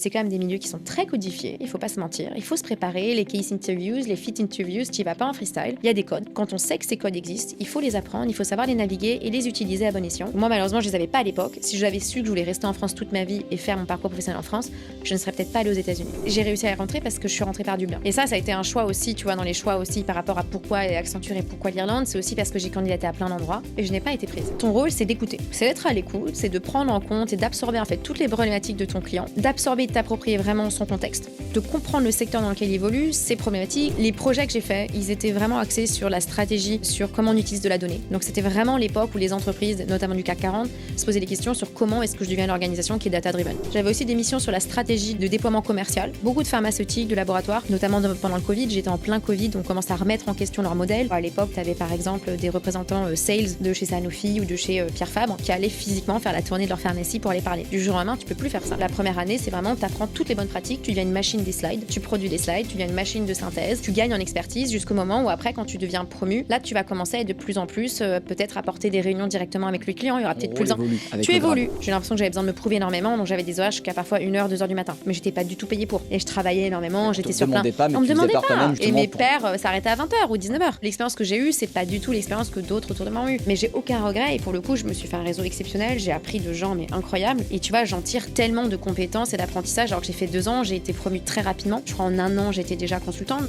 C'est quand même des milieux qui sont très codifiés, il faut pas se mentir. Il faut se préparer, les case interviews, les fit interviews, tu y vas pas en freestyle. Il y a des codes. Quand on sait que ces codes existent, il faut les apprendre, il faut savoir les naviguer et les utiliser à bon escient. Moi, malheureusement, je les avais pas à l'époque. Si j'avais su que je voulais rester en France toute ma vie et faire mon parcours professionnel en France, je ne serais peut-être pas allée aux États-Unis. J'ai réussi à y rentrer parce que je suis rentrée par Dublin. Et ça a été un choix aussi, tu vois, dans les choix aussi par rapport à pourquoi Accenture et pourquoi l'Irlande, c'est aussi parce que j'ai candidaté à plein d'endroits et je n'ai pas été prise. Ton rôle, c'est d'écouter, c'est d'être à l'écoute, c'est de prendre en compte et d'absorber en fait toutes les problématiques de ton client, d'absorber et de t'approprier vraiment son contexte, de comprendre le secteur dans lequel il évolue, ses problématiques. Les projets que j'ai faits, ils étaient vraiment axés sur la stratégie, sur comment on utilise de la donnée. Donc c'était vraiment l'époque où les entreprises, notamment du CAC 40, se posaient des questions sur comment est-ce que je deviens une organisation qui est data-driven. J'avais aussi des missions sur la stratégie de déploiement commercial, beaucoup de pharmaceutiques, de laboratoires, notamment pendant le Covid. J'étais en plein Covid, on commence à remettre en question leur modèle. À l'époque, tu avais par exemple des représentants sales de chez Sanofi ou de chez Pierre Fabre qui allaient physiquement faire la tournée de leur pharmacie pour aller parler. Du jour au lendemain, tu peux plus faire ça. La première année, c'est vraiment, tu apprends toutes les bonnes pratiques, tu deviens une machine des slides, tu produis des slides, tu deviens une machine de synthèse, tu gagnes en expertise jusqu'au moment où après, quand tu deviens promu, là, tu vas commencer à être de plus en plus, peut-être apporter des réunions directement avec le client, il y aura peut-être plus besoin. Tu évolues. J'ai l'impression que j'avais besoin de me prouver énormément, donc j'avais des horaires jusqu'à parfois 1h, 2h du matin. Mais j'étais pas du tout payée pour. Et je travaillais énormément, j'étais sur plein. On me demandait pas. Et mes pairs s'arrêtaient à 20h ou 19h. L'expérience que j'ai eue, c'est pas du tout l'expérience que d'autres autour de moi ont eue. Mais j'ai aucun regret et pour le coup, je me suis fait un réseau exceptionnel, j'ai appris de gens mais incroyables. Et tu vois, j'en tire tellement de compétences et d'apprentissage. Alors que j'ai fait 2 ans, j'ai été promue très rapidement. Je crois en 1 an, j'étais déjà consultante.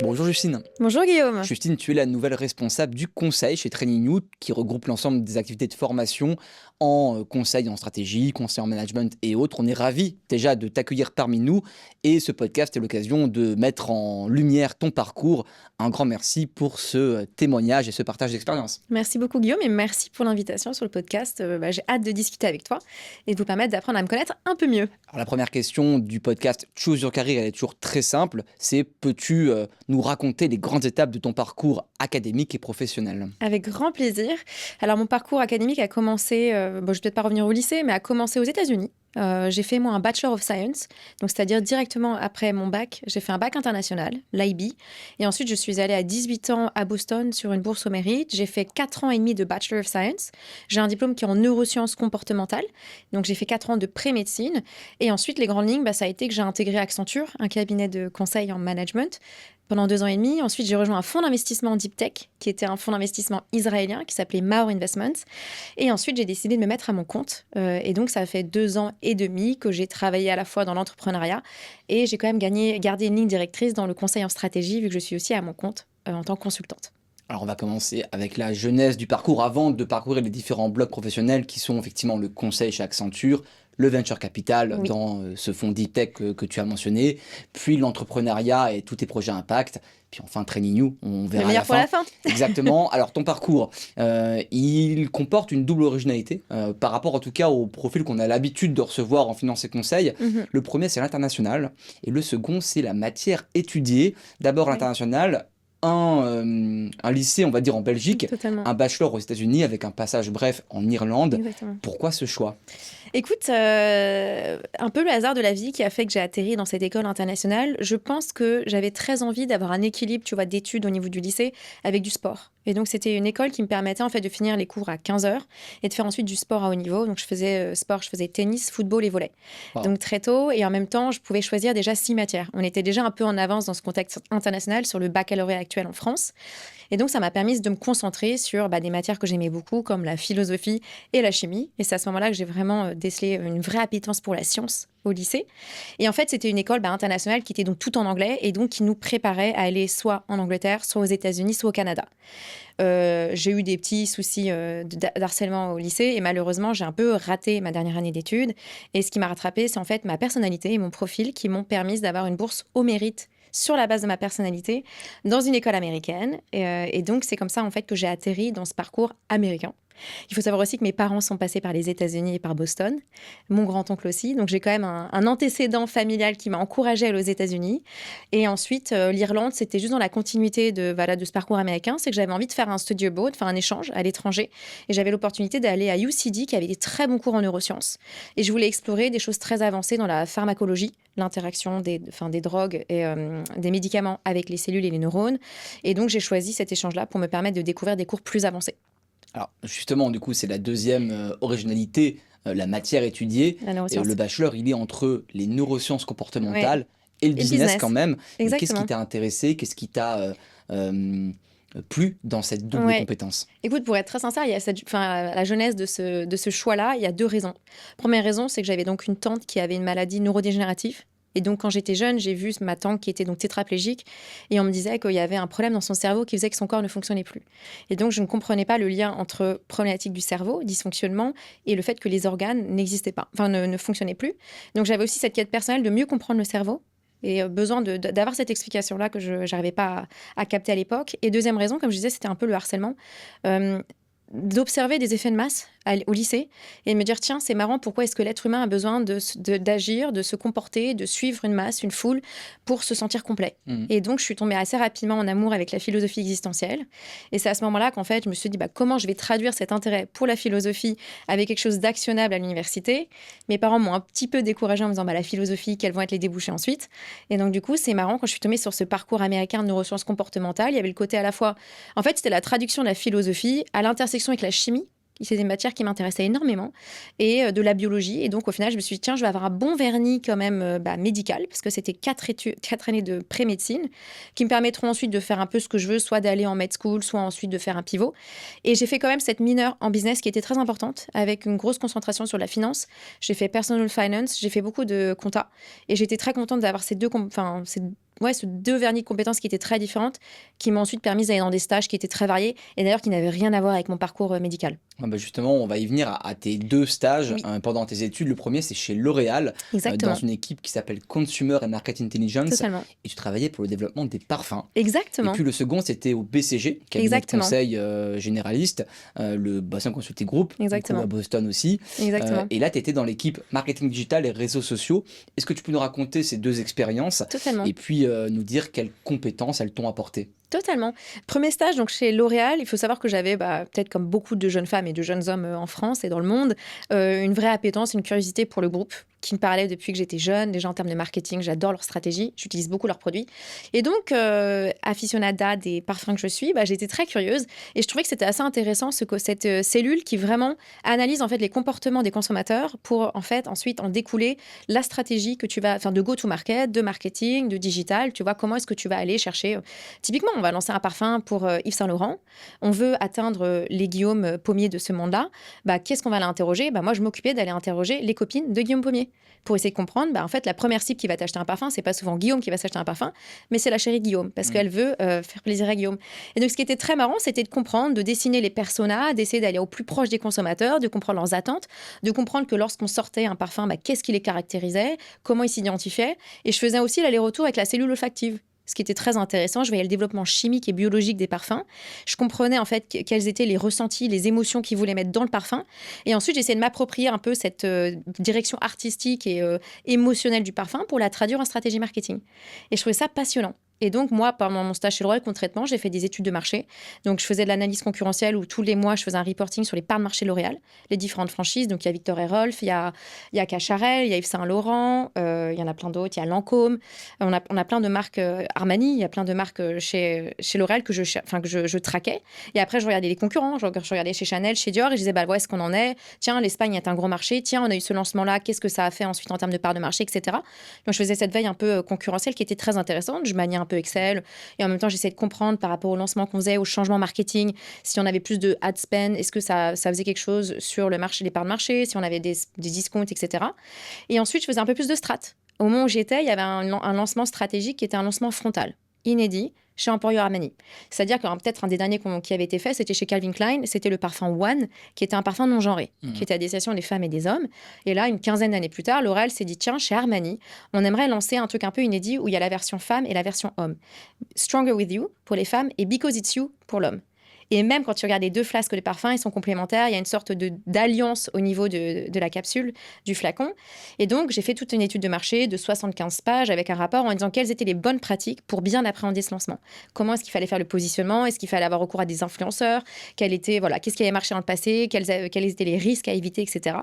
Bonjour Justine. Bonjour Guillaume. Justine, tu es la nouvelle responsable du conseil chez Training You qui regroupe l'ensemble des activités de formation en conseil en stratégie, conseil en management et autres. On est ravis déjà de t'accueillir parmi nous et ce podcast est l'occasion de mettre en lumière ton parcours. Un grand merci pour ce témoignage et ce partage d'expérience. Merci beaucoup Guillaume et merci pour l'invitation sur le podcast. J'ai hâte de discuter avec toi et de vous permettre d'apprendre à me connaître un peu mieux. Alors, la première question du podcast Choose Your Career, elle est toujours très simple. C'est peux-tu nous raconter les grandes étapes de ton parcours académique et professionnel? Avec grand plaisir. Alors mon parcours académique a commencé, je vais peut-être pas revenir au lycée, mais a commencé aux États-Unis. J'ai fait moi un Bachelor of Science, donc c'est-à-dire directement après mon bac, j'ai fait un bac international, l'IB, et ensuite je suis allée à 18 ans à Boston sur une bourse au mérite. J'ai fait 4 ans et demi de Bachelor of Science. J'ai un diplôme qui est en neurosciences comportementales, donc j'ai fait 4 ans de pré-médecine, et ensuite les grandes lignes, ça a été que j'ai intégré Accenture, un cabinet de conseil en management, pendant 2 ans et demi. Ensuite, j'ai rejoint un fonds d'investissement en deep tech, qui était un fonds d'investissement israélien qui s'appelait Maor Investments. Et ensuite, j'ai décidé de me mettre à mon compte. Et donc, ça fait 2 ans et demi que j'ai travaillé à la fois dans l'entrepreneuriat et j'ai quand même gardé une ligne directrice dans le conseil en stratégie, vu que je suis aussi à mon compte en tant que consultante. Alors on va commencer avec la genèse du parcours avant de parcourir les différents blocs professionnels qui sont effectivement le conseil chez Accenture, le venture capital dans ce fonds deep tech que tu as mentionné, puis l'entrepreneuriat et tous tes projets impact, puis enfin Training You, on verra le meilleur pour la fin. Exactement. Alors ton parcours, il comporte une double originalité par rapport en tout cas au profil qu'on a l'habitude de recevoir en finance et conseil. Le premier c'est l'international et le second c'est la matière étudiée. D'abord l'international. Un lycée, on va dire, en Belgique, Totalement. Un bachelor aux États-Unis avec un passage bref en Irlande. Exactement. Pourquoi ce choix? Écoute, un peu le hasard de la vie qui a fait que j'ai atterri dans cette école internationale. Je pense que j'avais très envie d'avoir un équilibre, tu vois, d'études au niveau du lycée avec du sport. Et donc, c'était une école qui me permettait en fait de finir les cours à 15h et de faire ensuite du sport à haut niveau. Donc, je faisais sport, je faisais tennis, football et volley. Wow. Donc, très tôt. Et en même temps, je pouvais choisir déjà 6 matières. On était déjà un peu en avance dans ce contexte international sur le baccalauréat actuel en France. Et donc, ça m'a permis de me concentrer sur des matières que j'aimais beaucoup, comme la philosophie et la chimie. Et c'est à ce moment-là que j'ai vraiment décelé une vraie appétence pour la science au lycée. Et en fait, c'était une école internationale qui était donc tout en anglais et donc qui nous préparait à aller soit en Angleterre, soit aux États-Unis, soit au Canada. J'ai eu des petits soucis d'harcèlement au lycée et malheureusement, j'ai un peu raté ma dernière année d'études. Et ce qui m'a rattrapée, c'est en fait ma personnalité et mon profil qui m'ont permis d'avoir une bourse au mérite sur la base de ma personnalité dans une école américaine. Et donc, c'est comme ça en fait que j'ai atterri dans ce parcours américain. Il faut savoir aussi que mes parents sont passés par les États-Unis et par Boston, mon grand-oncle aussi. Donc, j'ai quand même un antécédent familial qui m'a encouragée à aller aux États-Unis. Et ensuite, l'Irlande, c'était juste dans la continuité de ce parcours américain. C'est que j'avais envie de faire un study abroad, enfin un échange à l'étranger. Et j'avais l'opportunité d'aller à UCD, qui avait des très bons cours en neurosciences. Et je voulais explorer des choses très avancées dans la pharmacologie, l'interaction des drogues et des médicaments avec les cellules et les neurones. Et donc, j'ai choisi cet échange-là pour me permettre de découvrir des cours plus avancés. Alors justement, du coup, c'est la deuxième originalité la matière étudiée. La Et neuroscience. le bachelor, il est entre les neurosciences comportementales et le Et le business business. quand même. Donc, qu'est-ce qui Exactement. t'a intéressé? Qu'est-ce qui t'a plu dans cette double Ouais. compétence? Écoute, pour être très sincère, il y a à la jeunesse de ce choix-là, il y a 2 raisons. Première raison, c'est que j'avais donc une tante qui avait une maladie neurodégénérative. Et donc, quand j'étais jeune, j'ai vu ma tante qui était donc tétraplégique et on me disait qu'il y avait un problème dans son cerveau qui faisait que son corps ne fonctionnait plus. Et donc, je ne comprenais pas le lien entre problématique du cerveau, dysfonctionnement, et le fait que les organes n'existaient pas, enfin ne fonctionnaient plus. Donc, j'avais aussi cette quête personnelle de mieux comprendre le cerveau et besoin d'avoir cette explication-là que je n'arrivais pas à capter à l'époque. Et deuxième raison, comme je disais, c'était un peu le harcèlement. Euh, D'observer des effets de masse au lycée et me dire tiens c'est marrant pourquoi est-ce que l'être humain a besoin d'agir, de se comporter, de suivre une masse, une foule pour se sentir complet. Mhm. Et donc je suis tombée assez rapidement en amour avec la philosophie existentielle et c'est à ce moment-là qu'en fait je me suis dit comment je vais traduire cet intérêt pour la philosophie avec quelque chose d'actionnable à l'université. Mes parents m'ont un petit peu découragée en me disant la philosophie, quels vont être les débouchés ensuite. Et donc du coup c'est marrant quand je suis tombée sur ce parcours américain de neurosciences comportementales, il y avait le côté à la fois en fait c'était la traduction de la philosophie à l'intersection avec la chimie. C'est des matières qui m'intéressaient énormément et de la biologie. Et donc, au final, je me suis dit, tiens, je vais avoir un bon vernis quand même médical parce que c'était 4 années de pré-médecine qui me permettront ensuite de faire un peu ce que je veux, soit d'aller en med school, soit ensuite de faire un pivot. Et j'ai fait quand même cette mineure en business qui était très importante avec une grosse concentration sur la finance. J'ai fait personal finance, j'ai fait beaucoup de compta et j'étais très contente d'avoir ces deux vernis de compétences qui étaient très différentes, qui m'ont ensuite permis d'aller dans des stages qui étaient très variés et d'ailleurs qui n'avaient rien à voir avec mon parcours médical. Ah bah justement, on va y venir à tes 2 stages Oui. pendant tes études. Le premier, c'est chez L'Oréal, dans Exactement. une équipe qui s'appelle Consumer and Market Intelligence. Totalement. Et tu travaillais pour le développement des parfums. Et Exactement. puis le second, c'était au BCG, cabinet de Exactement. conseil généraliste, le Boston Consulting Group, Exactement. à Boston aussi. Exactement. Et là, tu étais dans l'équipe marketing digital et réseaux sociaux. Est-ce que tu peux nous raconter ces 2 expériences Totalement. et puis nous dire quelles compétences elles t'ont apporté? Totalement. Premier stage, donc chez L'Oréal, il faut savoir que j'avais, peut-être comme beaucoup de jeunes femmes et de jeunes hommes en France et dans le monde, une vraie appétence, une curiosité pour le groupe qui me parlait depuis que j'étais jeune. Déjà en termes de marketing, j'adore leur stratégie, j'utilise beaucoup leurs produits. Et donc, aficionada des parfums que je suis, j'étais très curieuse et je trouvais que c'était assez intéressant cette cellule qui vraiment analyse en fait les comportements des consommateurs pour en fait ensuite en découler la stratégie que tu vas, de go-to-market, de marketing, de digital. Tu vois comment est-ce que tu vas aller chercher. Typiquement, on va lancer un parfum pour Yves Saint Laurent. On veut atteindre les Guillaume Pommier de ce monde-là. Qu'est-ce qu'on va aller interroger? Moi, je m'occupais d'aller interroger les copines de Guillaume Pommier pour essayer de comprendre. En fait, la première cible qui va t'acheter un parfum, c'est pas souvent Guillaume qui va s'acheter un parfum, mais c'est la chérie Guillaume parce qu'elle veut faire plaisir à Guillaume. Et donc, ce qui était très marrant, c'était de comprendre, de dessiner les personas, d'essayer d'aller au plus proche des consommateurs, de comprendre leurs attentes, de comprendre que lorsqu'on sortait un parfum, qu'est-ce qui les caractérisait, comment ils s'identifiaient. Et je faisais aussi l'aller-retour avec la cellule olfactive. Ce qui était très intéressant, je voyais le développement chimique et biologique des parfums. Je comprenais en fait quels étaient les ressentis, les émotions qu'ils voulaient mettre dans le parfum. Et ensuite, j'essayais de m'approprier un peu cette direction artistique et émotionnelle du parfum pour la traduire en stratégie marketing. Et je trouvais ça passionnant. Et donc, moi, pendant mon stage chez L'Oréal, concrètement, j'ai fait des études de marché. Donc, je faisais de l'analyse concurrentielle où tous les mois, je faisais un reporting sur les parts de marché L'Oréal, les différentes franchises. Donc, il y a Victor et Rolf, il y a Cacharel, il y a Yves Saint Laurent, il y en a plein d'autres, il y a Lancôme. On a plein de marques Armani, il y a plein de marques chez L'Oréal que je traquais. Et après, je regardais les concurrents, je regardais chez Chanel, chez Dior, et je disais, où est-ce qu'on en est? Tiens, l'Espagne est un gros marché. Tiens, on a eu ce lancement-là, qu'est-ce que ça a fait ensuite en termes de parts de marché, etc. Donc, je faisais cette veille un peu concurrentielle qui était très intéressante. Je maniais un peu Excel et en même temps j'essayais de comprendre par rapport au lancement qu'on faisait, au changement marketing, si on avait plus de ad spend, est-ce que ça faisait quelque chose sur le marché, les parts de marché, si on avait des discounts, etc. Et ensuite je faisais un peu plus de strat. Au moment où j'étais, il y avait un lancement stratégique qui était un lancement frontal, inédit, chez Emporio Armani. C'est-à-dire que peut-être un des derniers qui avait été fait, c'était chez Calvin Klein, c'était le parfum One, qui était un parfum non genré, qui était à destination des femmes et des hommes. Et là, une quinzaine d'années plus tard, L'Oréal s'est dit, tiens, chez Armani, on aimerait lancer un truc un peu inédit où il y a la version femme et la version homme. Stronger With You pour les femmes et Because It's You pour l'homme. Et même quand tu regardes les 2 flasques de parfum, ils sont complémentaires. Il y a une sorte d'alliance au niveau de la capsule, du flacon. Et donc, j'ai fait toute une étude de marché de 75 pages avec un rapport en disant quelles étaient les bonnes pratiques pour bien appréhender ce lancement. Comment est-ce qu'il fallait faire le positionnement? Est-ce qu'il fallait avoir recours à des influenceurs? Qu'est-ce qui avait marché dans le passé? Quels étaient les risques à éviter, etc.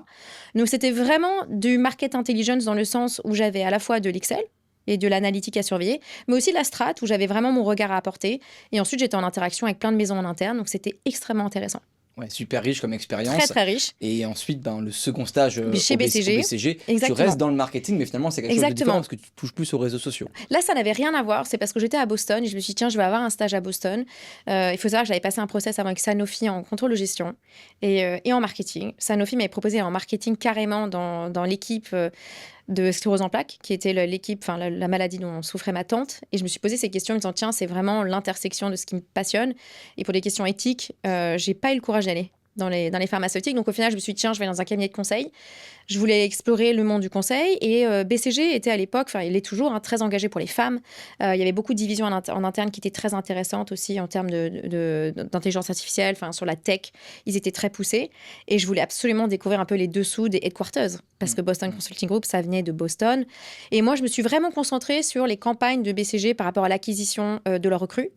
Donc, c'était vraiment du market intelligence dans le sens où j'avais à la fois de l'Excel, et de l'analytique à surveiller, mais aussi de la strat où j'avais vraiment mon regard à apporter. Et ensuite, j'étais en interaction avec plein de maisons en interne, donc c'était extrêmement intéressant. Ouais, super riche comme Très, expérience. très riche. Et ensuite, ben, le second stage Chez au BCG, BCG, tu exactement. restes dans le marketing, mais finalement, c'est quelque chose de différent Exactement. parce que tu touches plus aux réseaux sociaux. Là, ça n'avait rien à voir. C'est parce que j'étais à Boston et je me suis dit, tiens, je vais avoir un stage à Boston. Il faut savoir que j'avais passé un process avant avec Sanofi en contrôle de gestion et en marketing. Sanofi m'avait proposé en marketing carrément dans l'équipe de sclérose en plaques, qui était l'équipe, enfin la maladie dont souffrait ma tante. Et je me suis posé ces questions en me disant, tiens, c'est vraiment l'intersection de ce qui me passionne. Et pour des questions éthiques, j'ai pas eu le courage d'aller dans les pharmaceutiques. Donc au final, je me suis dit, tiens, je vais dans un cabinet de conseil. Je voulais explorer le monde du conseil et BCG était à l'époque, enfin il est toujours très engagé pour les femmes. Il y avait beaucoup de divisions en interne qui étaient très intéressantes aussi en termes d'intelligence artificielle, enfin sur la tech, ils étaient très poussés. Et je voulais absolument découvrir un peu les dessous des headquarters parce que Boston Consulting Group, ça venait de Boston. Et moi, je me suis vraiment concentrée sur les campagnes de BCG par rapport à l'acquisition de leurs recrues.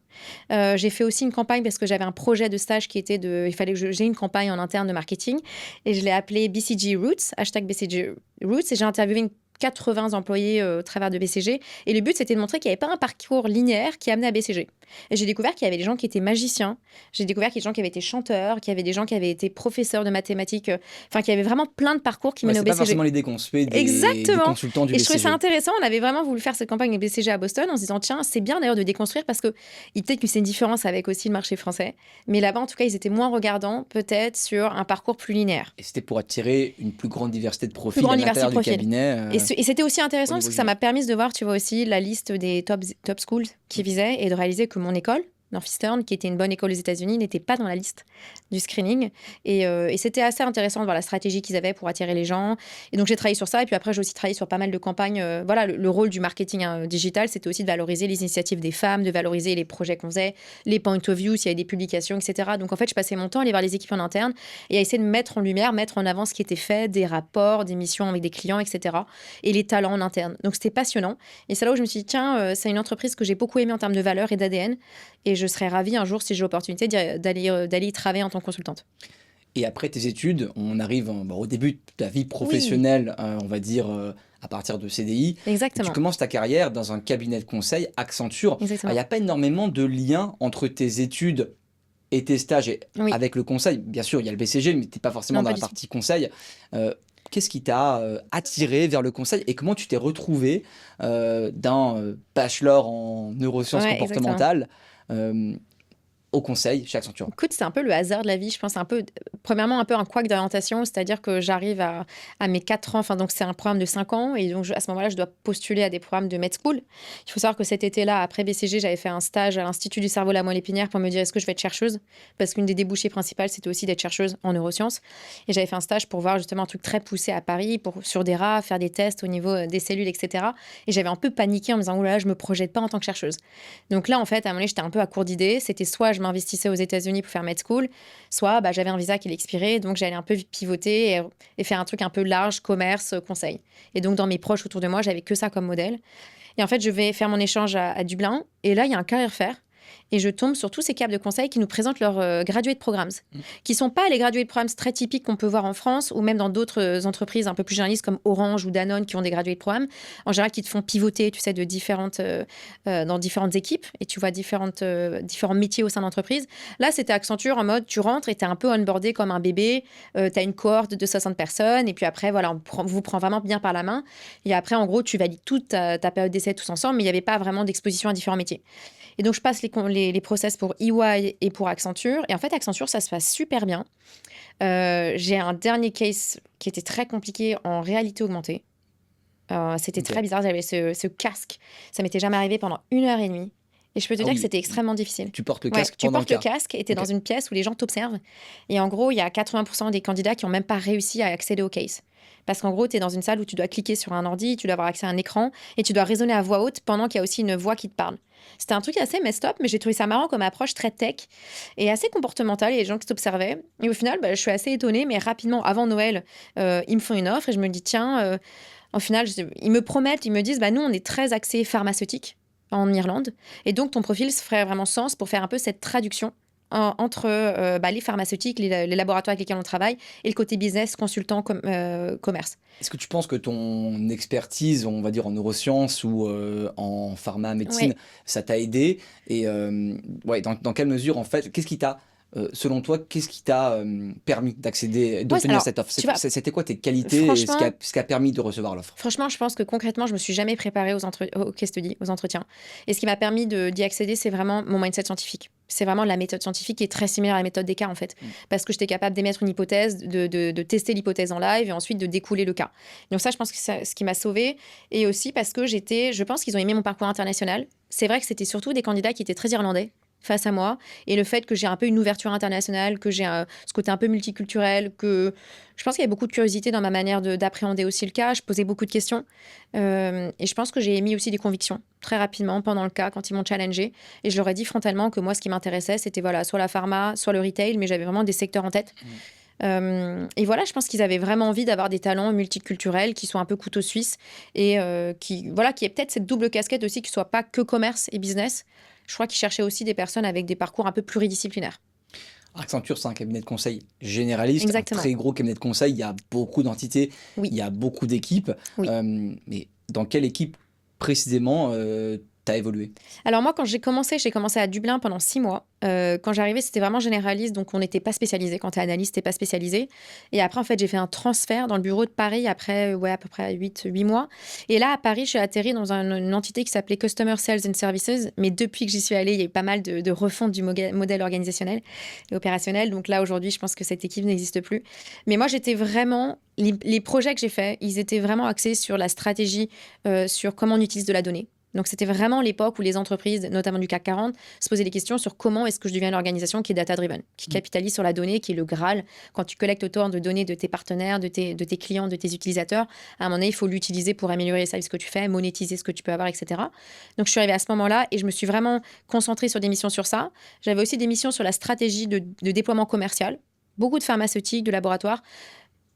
J'ai fait aussi une campagne parce que j'avais un projet de stage qui était il fallait que j'ai une campagne en interne de marketing et je l'ai appelée BCG Roots, #BCG Roots, et j'ai interviewé 80 employés au travers de BCG. Et le but, c'était de montrer qu'il n'y avait pas un parcours linéaire qui amenait à BCG. Et j'ai découvert qu'il y avait des gens qui étaient magiciens, j'ai découvert qu'il y avait des gens qui avaient été chanteurs, qu'il y avait des gens qui avaient été professeurs de mathématiques, enfin, qu'il y avait vraiment plein de parcours qui menaient au C'est pas BCG. forcément l'idée qu'on se fait des Exactement. consultants du Et BCG. je trouvais ça intéressant. On avait vraiment voulu faire cette campagne avec BCG à Boston en se disant, tiens, c'est bien d'ailleurs de déconstruire parce que peut-être que c'est une différence avec aussi le marché français. Mais là-bas, en tout cas, ils étaient moins regardants, peut-être, sur un parcours plus linéaire. Et c'était pour attirer une plus grande diversité de profils à l'intérieur du cabinet. Et c'était aussi intéressant parce que ça m'a permis de voir, tu vois, aussi la liste des top schools qui visaient et de réaliser que mon école, Northeastern, qui était une bonne école aux États-Unis, n'était pas dans la liste du screening. Et c'était assez intéressant de voir la stratégie qu'ils avaient pour attirer les gens. Et donc, j'ai travaillé sur ça. Et puis après, j'ai aussi travaillé sur pas mal de campagnes. Voilà, le rôle du marketing digital, c'était aussi de valoriser les initiatives des femmes, de valoriser les projets qu'on faisait, les point of view, s'il y avait des publications, etc. Donc, en fait, je passais mon temps à aller voir les équipes en interne et à essayer de mettre en lumière, mettre en avant ce qui était fait, des rapports, des missions avec des clients, etc. Et les talents en interne. Donc, c'était passionnant. Et c'est là où je me suis dit, tiens, c'est une entreprise que j'ai beaucoup aimée en termes de valeurs et d'ADN. Et je serais ravie un jour, si j'ai l'opportunité, d'aller y travailler en tant que consultante. Et après tes études, on arrive au début de ta vie professionnelle, on va dire à partir de CDI. Exactement. Tu commences ta carrière dans un cabinet de conseil, Accenture. Il Exactement. n'y a pas énormément de lien entre tes études et tes stages avec le conseil. Bien sûr, il y a le BCG, mais tu n'es pas forcément dans la partie conseil. Qu'est-ce qui t'a attiré vers le conseil et comment tu t'es retrouvé d'un bachelor en neurosciences comportementales au conseil chez Accenture? Écoute, c'est un peu le hasard de la vie. Je pense premièrement, un peu un couac d'orientation, c'est-à-dire que j'arrive à mes 4 ans, enfin, donc c'est un programme de 5 ans, et donc à ce moment-là, je dois postuler à des programmes de med school. Il faut savoir que cet été-là, après BCG, j'avais fait un stage à l'Institut du cerveau, la moelle épinière pour me dire est-ce que je vais être chercheuse, parce qu'une des débouchés principales, c'était aussi d'être chercheuse en neurosciences. Et j'avais fait un stage pour voir justement un truc très poussé à Paris, sur des rats, faire des tests au niveau des cellules, etc. Et j'avais un peu paniqué en me disant, oulala, je me projette pas en tant que chercheuse. Donc là, en fait, à un moment donné, j'étais un peu à court d'idées. C'était soit je m'investissais aux États-Unis pour faire med school, soit j'avais un visa qui l'expirait, donc j'allais un peu pivoter et faire un truc un peu large, commerce, conseil. Et donc dans mes proches autour de moi, j'avais que ça comme modèle. Et en fait, je vais faire mon échange à Dublin, et là, il y a un career fair. Et je tombe sur tous ces câbles de conseil qui nous présentent leurs graduate programs, qui ne sont pas les graduate programs très typiques qu'on peut voir en France ou même dans d'autres entreprises un peu plus généralistes comme Orange ou Danone qui ont des graduate programs, en général qui te font pivoter, tu sais, dans différentes équipes et tu vois différents métiers au sein d'entreprise. Là, c'était Accenture en mode tu rentres et tu es un peu onboardé comme un bébé, tu as une cohorte de 60 personnes et puis après, voilà, on vous prend vraiment bien par la main. Et après, en gros, tu valides toute ta période d'essai tous ensemble, mais il n'y avait pas vraiment d'exposition à différents métiers. Et donc, je passe les process pour EY et pour Accenture. Et en fait, Accenture, ça se passe super bien. J'ai un dernier case qui était très compliqué en réalité augmentée. C'était très bizarre. J'avais ce casque. Ça m'était jamais arrivé pendant 1h30. Et je peux te dire que c'était extrêmement difficile. Tu portes le casque pendant tu portes le casque et tu es dans une pièce où les gens t'observent. Et en gros, il y a 80% des candidats qui n'ont même pas réussi à accéder au case. Parce qu'en gros, tu es dans une salle où tu dois cliquer sur un ordi, tu dois avoir accès à un écran et tu dois raisonner à voix haute pendant qu'il y a aussi une voix qui te parle. C'était un truc assez messed up, mais j'ai trouvé ça marrant comme approche très tech et assez comportementale. Il y a des gens qui t'observaient. Et au final, je suis assez étonnée, mais rapidement, avant Noël, ils me font une offre et je me dis, tiens, au final, ils me promettent, ils me disent, nous, on est très axé pharmaceutique en Irlande. Et donc, ton profil se ferait vraiment sens pour faire un peu cette traduction entre les pharmaceutiques, les laboratoires avec lesquels on travaille, et le côté business, consultant, commerce. Est-ce que tu penses que ton expertise, on va dire en neurosciences ou en pharma, médecine, ça t'a aidé? Et dans quelle mesure, en fait, qu'est-ce qui t'a selon toi, qu'est-ce qui t'a permis d'obtenir alors, cette offre? tu vois, C'était quoi tes qualités et franchement, ce qui a permis de recevoir l'offre? franchement, je pense que concrètement, je me suis jamais préparée aux case studies, aux entretiens. Et ce qui m'a permis d'y accéder, c'est vraiment mon mindset scientifique. C'est vraiment la méthode scientifique qui est très similaire à la méthode des cas, en fait. Parce que j'étais capable d'émettre une hypothèse, de tester l'hypothèse en live et ensuite de découler le cas. Donc ça, je pense que c'est ce qui m'a sauvée. Et aussi parce que je pense qu'ils ont aimé mon parcours international. C'est vrai que c'était surtout des candidats qui étaient très irlandais face à moi, et le fait que j'ai un peu une ouverture internationale, que j'ai ce côté un peu multiculturel, que je pense qu'il y avait beaucoup de curiosité dans ma manière d'appréhender aussi le cas. Je posais beaucoup de questions, et je pense que j'ai émis aussi des convictions très rapidement pendant le cas quand ils m'ont challengé, et je leur ai dit frontalement que moi ce qui m'intéressait c'était voilà, soit la pharma, soit le retail, mais j'avais vraiment des secteurs en tête. Et voilà, je pense qu'ils avaient vraiment envie d'avoir des talents multiculturels qui soient un peu couteau suisse et qui aient peut-être cette double casquette aussi, qui ne soit pas que commerce et business. Je crois qu'ils cherchaient aussi des personnes avec des parcours un peu pluridisciplinaires. Accenture, c'est un cabinet de conseil généraliste, un Exactement. très gros cabinet de conseil. Il y a beaucoup d'entités, Oui, il y a beaucoup d'équipes. oui. Mais dans quelle équipe précisément tu as évolué? Alors moi, quand j'ai commencé à Dublin pendant 6 mois. Quand j'arrivais, c'était vraiment généraliste, donc on n'était pas spécialisé. Quand tu es analyste, tu n'es pas spécialisé. Et après, en fait, j'ai fait un transfert dans le bureau de Paris après à peu près 8 mois. Et là, à Paris, je suis atterrie dans une entité qui s'appelait Customer Sales and Services. Mais depuis que j'y suis allée, il y a eu pas mal de refonte du modèle organisationnel et opérationnel. Donc là, aujourd'hui, je pense que cette équipe n'existe plus. Mais moi, j'étais vraiment... Les projets que j'ai faits, ils étaient vraiment axés sur la stratégie, sur comment on utilise de la donnée. Donc, c'était vraiment l'époque où les entreprises, notamment du CAC 40, se posaient des questions sur comment est-ce que je deviens une organisation qui est data-driven, qui capitalise sur la donnée, qui est le Graal. Quand tu collectes autant de données de tes partenaires, de tes clients, de tes utilisateurs, à un moment donné, il faut l'utiliser pour améliorer les services que tu fais, monétiser ce que tu peux avoir, etc. Donc, je suis arrivée à ce moment-là et je me suis vraiment concentrée sur des missions sur ça. J'avais aussi des missions sur la stratégie de déploiement commercial. Beaucoup de pharmaceutiques, de laboratoires.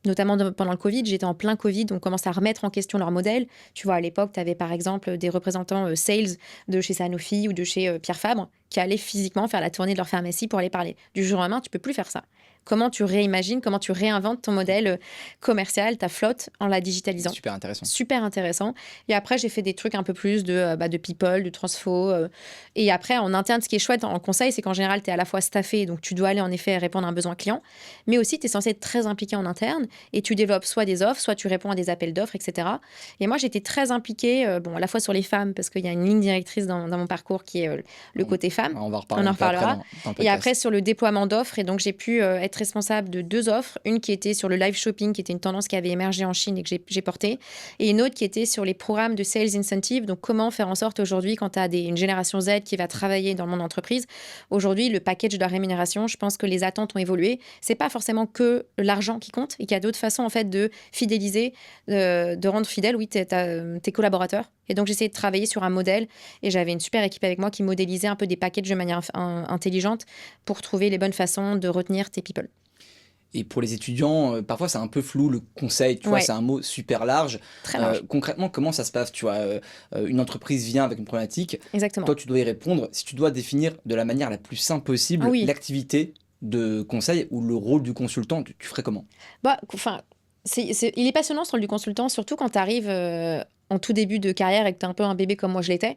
Notamment pendant le Covid, j'étais en plein Covid, on commence à remettre en question leur modèle. Tu vois, à l'époque, tu avais par exemple des représentants sales de chez Sanofi ou de chez Pierre Fabre qui allaient physiquement faire la tournée de leur pharmacie pour aller parler. Du jour au lendemain, tu peux plus faire ça. Comment tu réimagines, comment tu réinventes ton modèle commercial, ta flotte, en la digitalisant. Super intéressant. Super intéressant. Et après, j'ai fait des trucs un peu plus de people, de transfo. Et après, en interne, ce qui est chouette en conseil, c'est qu'en général, tu es à la fois staffé, donc tu dois aller en effet répondre à un besoin client, mais aussi tu es censé être très impliqué en interne et tu développes soit des offres, soit tu réponds à des appels d'offres, etc. Et moi, j'étais très impliquée, à la fois sur les femmes, parce qu'il y a une ligne directrice dans mon parcours qui est le côté femme. On va en reparler On en un peu après reparlera. dans le podcast. Et après, sur le déploiement d'offres, et donc j'ai pu être responsable de 2 offres. Une qui était sur le live shopping, qui était une tendance qui avait émergé en Chine et que j'ai portée. Et une autre qui était sur les programmes de sales incentive. Donc, comment faire en sorte aujourd'hui, quand tu as une génération Z qui va travailler dans mon entreprise, aujourd'hui, le package de la rémunération, je pense que les attentes ont évolué. C'est pas forcément que l'argent qui compte et qu'il y a d'autres façons, en fait, de fidéliser, de rendre fidèle, oui, tes collaborateurs. Et donc, j'essayais de travailler sur un modèle et j'avais une super équipe avec moi qui modélisait un peu des packages de manière intelligente pour trouver les bonnes façons de retenir tes people. Et pour les étudiants, parfois c'est un peu flou le conseil, tu vois, c'est un mot super large. Très large. Concrètement, comment ça se passe? Tu vois, une entreprise vient avec une problématique, Exactement. toi tu dois y répondre. Si tu dois définir de la manière la plus simple possible l'activité de conseil ou le rôle du consultant, tu ferais comment? Il est passionnant ce rôle du consultant, surtout quand tu arrives en tout début de carrière et que tu es un peu un bébé comme moi je l'étais.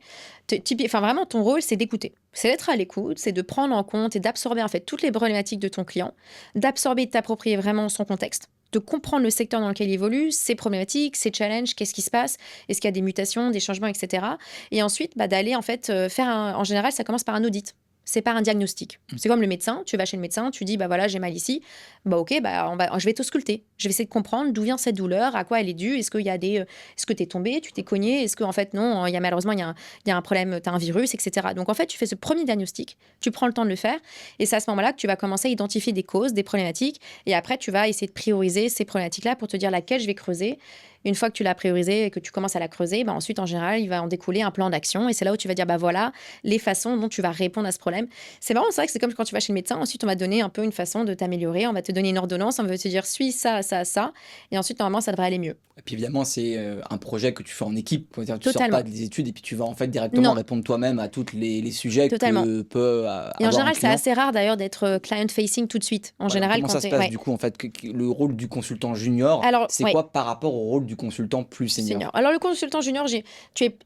Vraiment, ton rôle, c'est d'écouter. C'est d'être à l'écoute, c'est de prendre en compte et d'absorber en fait toutes les problématiques de ton client, d'absorber et de t'approprier vraiment son contexte, de comprendre le secteur dans lequel il évolue, ses problématiques, ses challenges, qu'est-ce qui se passe, est-ce qu'il y a des mutations, des changements, etc. Et ensuite, d'aller en fait en général, ça commence par un audit. C'est pas un diagnostic. C'est comme le médecin. Tu vas chez le médecin, tu dis, voilà, j'ai mal ici. Ok, je vais t'ausculter. Je vais essayer de comprendre d'où vient cette douleur, à quoi elle est due. Est-ce que t'es tombé, tu t'es cogné? Est-ce qu'en fait, non, malheureusement, il y a un problème, t'as un virus, etc. Donc, en fait, tu fais ce premier diagnostic, tu prends le temps de le faire. Et c'est à ce moment-là que tu vas commencer à identifier des causes, des problématiques. Et après, tu vas essayer de prioriser ces problématiques-là pour te dire laquelle je vais creuser. Une fois que tu l'as priorisée et que tu commences à la creuser, ensuite, en général, il va en découler un plan d'action. Et c'est là où tu vas dire, voilà, les façons dont tu vas répondre à ce problème. C'est marrant, c'est vrai que c'est comme quand tu vas chez le médecin. Ensuite, on va te donner un peu une façon de t'améliorer. On va te donner une ordonnance. On va te dire, suis ça, ça, ça. Et ensuite, normalement, ça devrait aller mieux. Et puis évidemment, c'est un projet que tu fais en équipe. Tu Totalement. sors pas des études et puis tu vas en fait directement répondre toi-même à tous les sujets Totalement. que peut avoir Et en général, un c'est client. assez rare d'ailleurs d'être client-facing tout de suite. En général, comment quand ça se passe du coup en fait le rôle du consultant junior, Alors, c'est quoi par rapport au rôle du consultant plus senior? Alors, le consultant junior,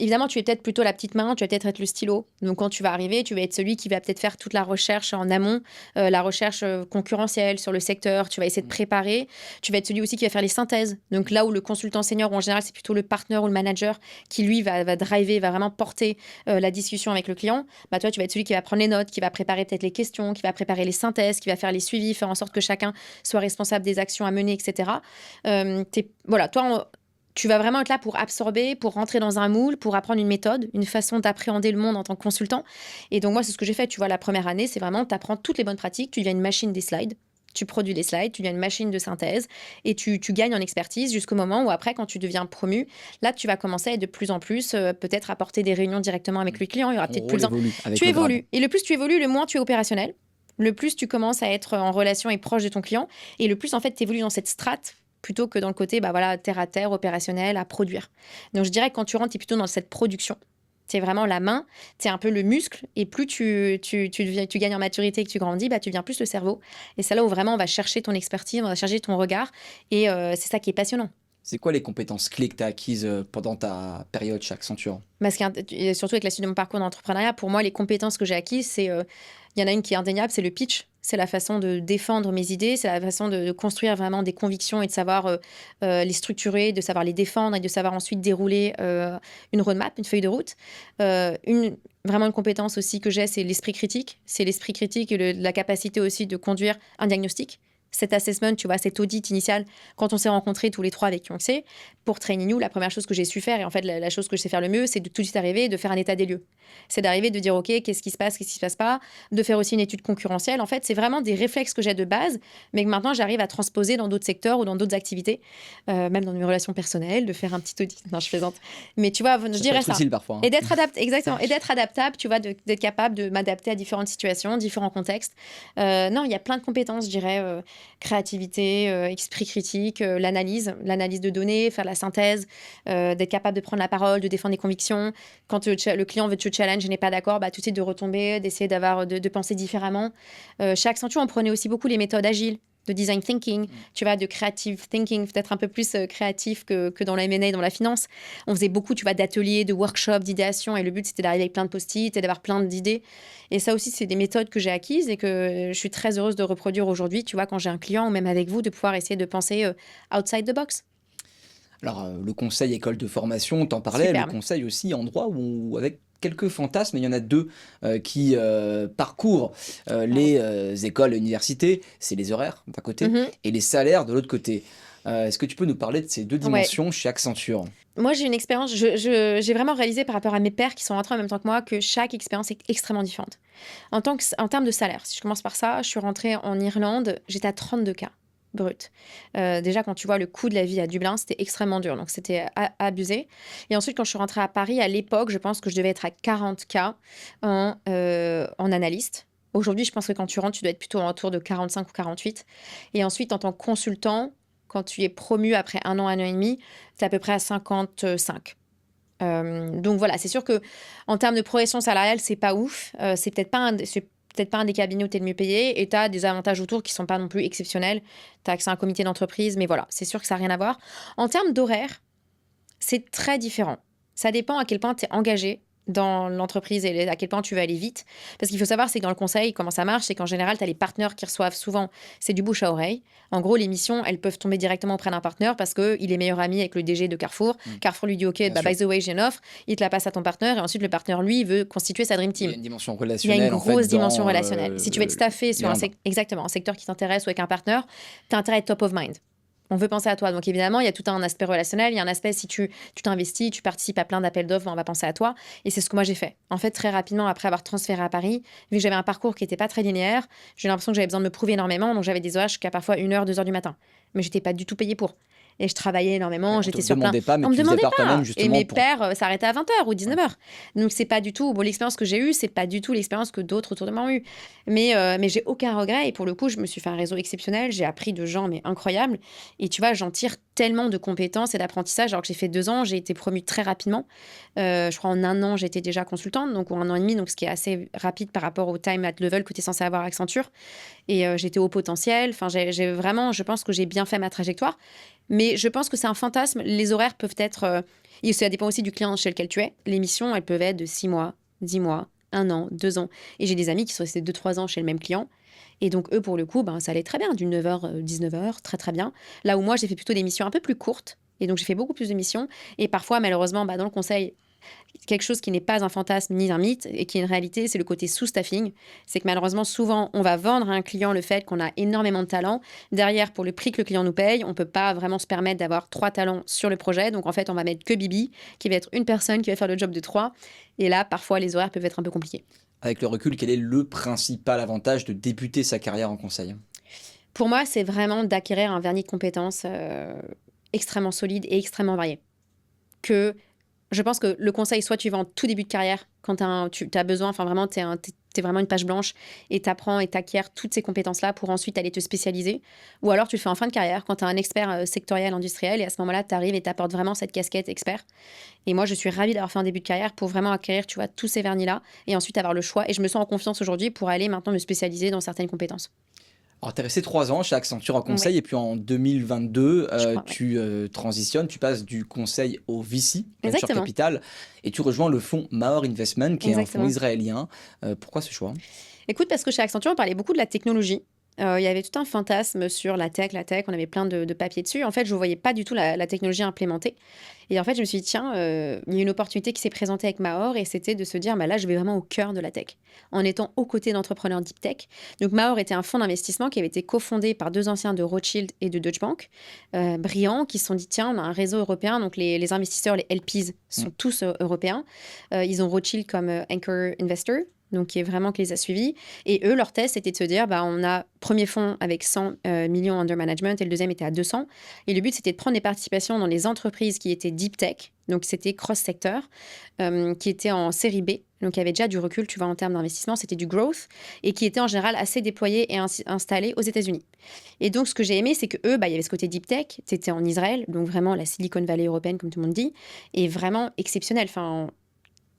évidemment, tu es peut-être plutôt la petite main, tu vas peut-être être le stylo. Donc, quand tu vas arriver, tu vas être celui qui va peut-être faire toute la recherche en amont, la recherche concurrentielle sur le secteur. Tu vas essayer de préparer. Tu vas être celui aussi qui va faire les synthèses. Donc, là où le consultant senior, ou en général, c'est plutôt le partenaire ou le manager qui, lui, va driver, va vraiment porter la discussion avec le client. Bah, toi, tu vas être celui qui va prendre les notes, qui va préparer peut-être les questions, qui va préparer les synthèses, qui va faire les suivis, faire en sorte que chacun soit responsable des actions à mener, etc. Voilà, toi, tu vas vraiment être là pour absorber, pour rentrer dans un moule, pour apprendre une méthode, une façon d'appréhender le monde en tant que consultant. Et donc, moi, c'est ce que j'ai fait. Tu vois, la première année, c'est vraiment, tu apprends toutes les bonnes pratiques, tu deviens une machine des slides. Tu produis des slides, tu deviens une machine de synthèse et tu gagnes en expertise jusqu'au moment où après, quand tu deviens promu, là, tu vas commencer à être de plus en plus, peut-être apporter des réunions directement avec le client. Il y aura peut-être plus avec Tu le grade. évolues. Et le plus tu évolues, le moins tu es opérationnel. Le plus tu commences à être en relation et proche de ton client. Et le plus, en fait, tu évolues dans cette strate plutôt que dans le côté terre à terre, opérationnel, à produire. Donc, je dirais que quand tu rentres, tu es plutôt dans cette production. Tu es vraiment la main, tu es un peu le muscle, et plus tu gagnes en maturité et que tu grandis, tu deviens plus le cerveau. Et c'est là où vraiment on va chercher ton expertise, on va chercher ton regard, et c'est ça qui est passionnant. C'est quoi les compétences clés que tu as acquises pendant ta période chez Accenture? Et surtout avec la suite de mon parcours d'entrepreneuriat, pour moi, les compétences que j'ai acquises, il y en a une qui est indéniable, c'est le pitch. C'est la façon de défendre mes idées, c'est la façon de construire vraiment des convictions et de savoir les structurer, de savoir les défendre et de savoir ensuite dérouler une roadmap, une feuille de route. Vraiment une compétence aussi que j'ai, c'est l'esprit critique. C'est l'esprit critique et la capacité aussi de conduire un diagnostic. Cet assessment, tu vois, cet audit initial, quand on s'est rencontrés tous les trois avec Yongse, pour Training You, la première chose que j'ai su faire, et en fait la chose que je sais faire le mieux, c'est de tout de suite arriver et de faire un état des lieux. C'est d'arriver, de dire, OK, qu'est-ce qui se passe, qu'est-ce qui se passe pas, de faire aussi une étude concurrentielle. En fait, c'est vraiment des réflexes que j'ai de base, mais que maintenant j'arrive à transposer dans d'autres secteurs ou dans d'autres activités, même dans mes relations personnelles, de faire un petit audit. Non, je plaisante. Mais tu vois, je dirais ça. Utile parfois. Et d'être adaptable, exactement. Et d'être adaptable, tu vois, d'être capable de m'adapter à différentes situations, différents contextes. Non, il y a plein de compétences, je dirais, créativité, esprit critique, l'analyse de données, faire la synthèse, d'être capable de prendre la parole, de défendre des convictions. Quand le client veut te challenge et n'est pas d'accord, tout de suite de retomber, d'essayer de penser différemment. Chez Accenture, on prenait aussi beaucoup les méthodes agiles, de design thinking, tu vois, de creative thinking, peut-être un peu plus créatif que dans la M&A, dans la finance. On faisait beaucoup, tu vois, d'ateliers, de workshops, d'idéation, et le but, c'était d'arriver avec plein de post-it et d'avoir plein d'idées. Et ça aussi, c'est des méthodes que j'ai acquises et que je suis très heureuse de reproduire aujourd'hui, tu vois, quand j'ai un client ou même avec vous, de pouvoir essayer de penser outside the box. Alors, le conseil école de formation, t'en parlais, Superbe. le conseil aussi endroit où avec quelques fantasmes, il y en a deux qui parcourent les écoles et universités, c'est les horaires d'un côté et les salaires de l'autre côté. Est-ce que tu peux nous parler de ces deux dimensions chez Accenture? Moi, j'ai une expérience, j'ai vraiment réalisé par rapport à mes pairs qui sont rentrés en même temps que moi que chaque expérience est extrêmement différente. En termes de salaire, si je commence par ça, je suis rentrée en Irlande, j'étais à 32K brut. Déjà, quand tu vois le coût de la vie à Dublin, c'était extrêmement dur, donc c'était abusé. Et ensuite, quand je suis rentrée à Paris, à l'époque, je pense que je devais être à 40K en analyste. Aujourd'hui, je pense que quand tu rentres, tu dois être plutôt autour de 45 ou 48. Et ensuite, en tant que consultant, quand tu es promu après 1 an et demi, tu es à peu près à 55. Donc voilà, c'est sûr que en termes de progression salariale, c'est pas ouf. C'est peut-être pas un des cabinets où tu es le mieux payé et tu as des avantages autour qui sont pas non plus exceptionnels. Tu as accès à un comité d'entreprise, mais voilà, c'est sûr que ça n'a rien à voir. En termes d'horaire, c'est très différent. Ça dépend à quel point tu es engagé dans l'entreprise et à quel point tu veux aller vite. Parce qu'il faut savoir, c'est que dans le conseil, comment ça marche, c'est qu'en général, tu as les partenaires qui reçoivent souvent, c'est du bouche à oreille. En gros, les missions, elles peuvent tomber directement auprès d'un partenaire parce qu'il est meilleur ami avec le DG de Carrefour. Carrefour lui dit, OK, by the way, j'ai une offre. Il te la passe à ton partenaire et ensuite, le partenaire, lui, veut constituer sa dream team. Il y a une dimension relationnelle. Il y a une grosse dimension relationnelle. Si tu veux être staffé sur un secteur qui t'intéresse ou avec un partenaire, tu as intérêt à être top of mind. On veut penser à toi. Donc évidemment, il y a tout un aspect relationnel. Il y a un aspect, si tu t'investis, tu participes à plein d'appels d'offres, on va penser à toi. Et c'est ce que moi j'ai fait. En fait, très rapidement, après avoir transféré à Paris, vu que j'avais un parcours qui n'était pas très linéaire, j'ai l'impression que j'avais besoin de me prouver énormément. Donc j'avais des horaires jusqu'à parfois 1h, 2h du matin. Mais j'étais pas du tout payée pour. Et je travaillais énormément, j'étais sur plein... On me demandait pas, et mes pairs s'arrêtaient à 20h ou 19h. Donc c'est pas du tout... Bon, l'expérience que j'ai eue, c'est pas du tout l'expérience que d'autres autour de moi ont eue. Mais j'ai aucun regret. Et pour le coup, je me suis fait un réseau exceptionnel. J'ai appris de gens, mais incroyables. Et tu vois, j'en tire tellement de compétences et d'apprentissage. Alors que j'ai fait 2 ans, j'ai été promue très rapidement. Je crois en 1 an, j'étais déjà consultante, donc ou 1 an et demi, donc ce qui est assez rapide par rapport au time at level que tu es censé avoir à Accenture. Et j'étais au potentiel. Enfin, j'ai vraiment, je pense que j'ai bien fait ma trajectoire. Mais je pense que c'est un fantasme. Les horaires peuvent être... et ça dépend aussi du client chez lequel tu es. Les missions, elles peuvent être de 6 mois, 10 mois, 1 an, 2 ans. Et j'ai des amis qui sont restés 2-3 ans chez le même client. Et donc, eux, pour le coup, ben, ça allait très bien, du 9h, 19h, très très bien. Là où moi, j'ai fait plutôt des missions un peu plus courtes. Et donc, j'ai fait beaucoup plus de missions. Et parfois, malheureusement, bah, dans le conseil, quelque chose qui n'est pas un fantasme ni un mythe et qui est une réalité, c'est le côté sous-staffing. C'est que malheureusement, souvent, on va vendre à un client le fait qu'on a énormément de talents. Derrière, pour le prix que le client nous paye, on ne peut pas vraiment se permettre d'avoir 3 talents sur le projet. Donc, en fait, on va mettre que Bibi, qui va être une personne qui va faire le job de 3. Et là, parfois, les horaires peuvent être un peu compliqués. Avec le recul, quel est le principal avantage de débuter sa carrière en conseil? Pour moi, c'est vraiment d'acquérir un vernis de compétences extrêmement solide et extrêmement varié. Que je pense que le conseil, soit tu vas en tout début de carrière, quand tu as besoin, enfin vraiment, tu es vraiment une page blanche et tu apprends et tu acquiers toutes ces compétences-là pour ensuite aller te spécialiser. Ou alors tu le fais en fin de carrière, quand tu es un expert sectoriel, industriel, et à ce moment-là, tu arrives et tu apportes vraiment cette casquette expert. Et moi, je suis ravie d'avoir fait un début de carrière pour vraiment acquérir, tu vois, tous ces vernis-là et ensuite avoir le choix. Et je me sens en confiance aujourd'hui pour aller maintenant me spécialiser dans certaines compétences. Alors, tu es resté 3 ans chez Accenture en conseil, Ouais, et puis en 2022, je crois, ouais. tu transitionnes, tu passes du conseil au VC, Venture Exactement, Capital, et tu rejoins le fonds Mahor Investment, qui est un fonds exactement. israélien. Pourquoi ce choix? Écoute, parce que chez Accenture, on parlait beaucoup de la technologie. Il y avait tout un fantasme sur la tech, on avait plein de papiers dessus. En fait, je ne voyais pas du tout la technologie implémentée. Et en fait, je me suis dit, tiens, il y a une opportunité qui s'est présentée avec Mahor et c'était de se dire, bah là, je vais vraiment au cœur de la tech, en étant aux côtés d'entrepreneurs deep tech. Donc, Mahor était un fonds d'investissement qui avait été cofondé par 2 anciens de Rothschild et de Deutsche Bank, brillants, qui se sont dit, tiens, on a un réseau européen. Donc, les investisseurs, les LPs, Mm. sont tous européens. Ils ont Rothschild comme anchor investor. Donc, qui est vraiment qui les a suivis. Et eux, leur test, c'était de se dire, bah, on a premier fonds avec 100 millions under management et le deuxième était à 200. Et le but, c'était de prendre des participations dans les entreprises qui étaient deep tech, donc c'était cross-secteur, qui étaient en série B, donc qui avaient déjà du recul, tu vois, en termes d'investissement, c'était du growth, et qui étaient en général assez déployés et installés aux États-Unis. Et donc, ce que j'ai aimé, c'est que eux, bah, il y avait ce côté deep tech, c'était en Israël, donc vraiment la Silicon Valley européenne, comme tout le monde dit, et vraiment exceptionnel. Enfin,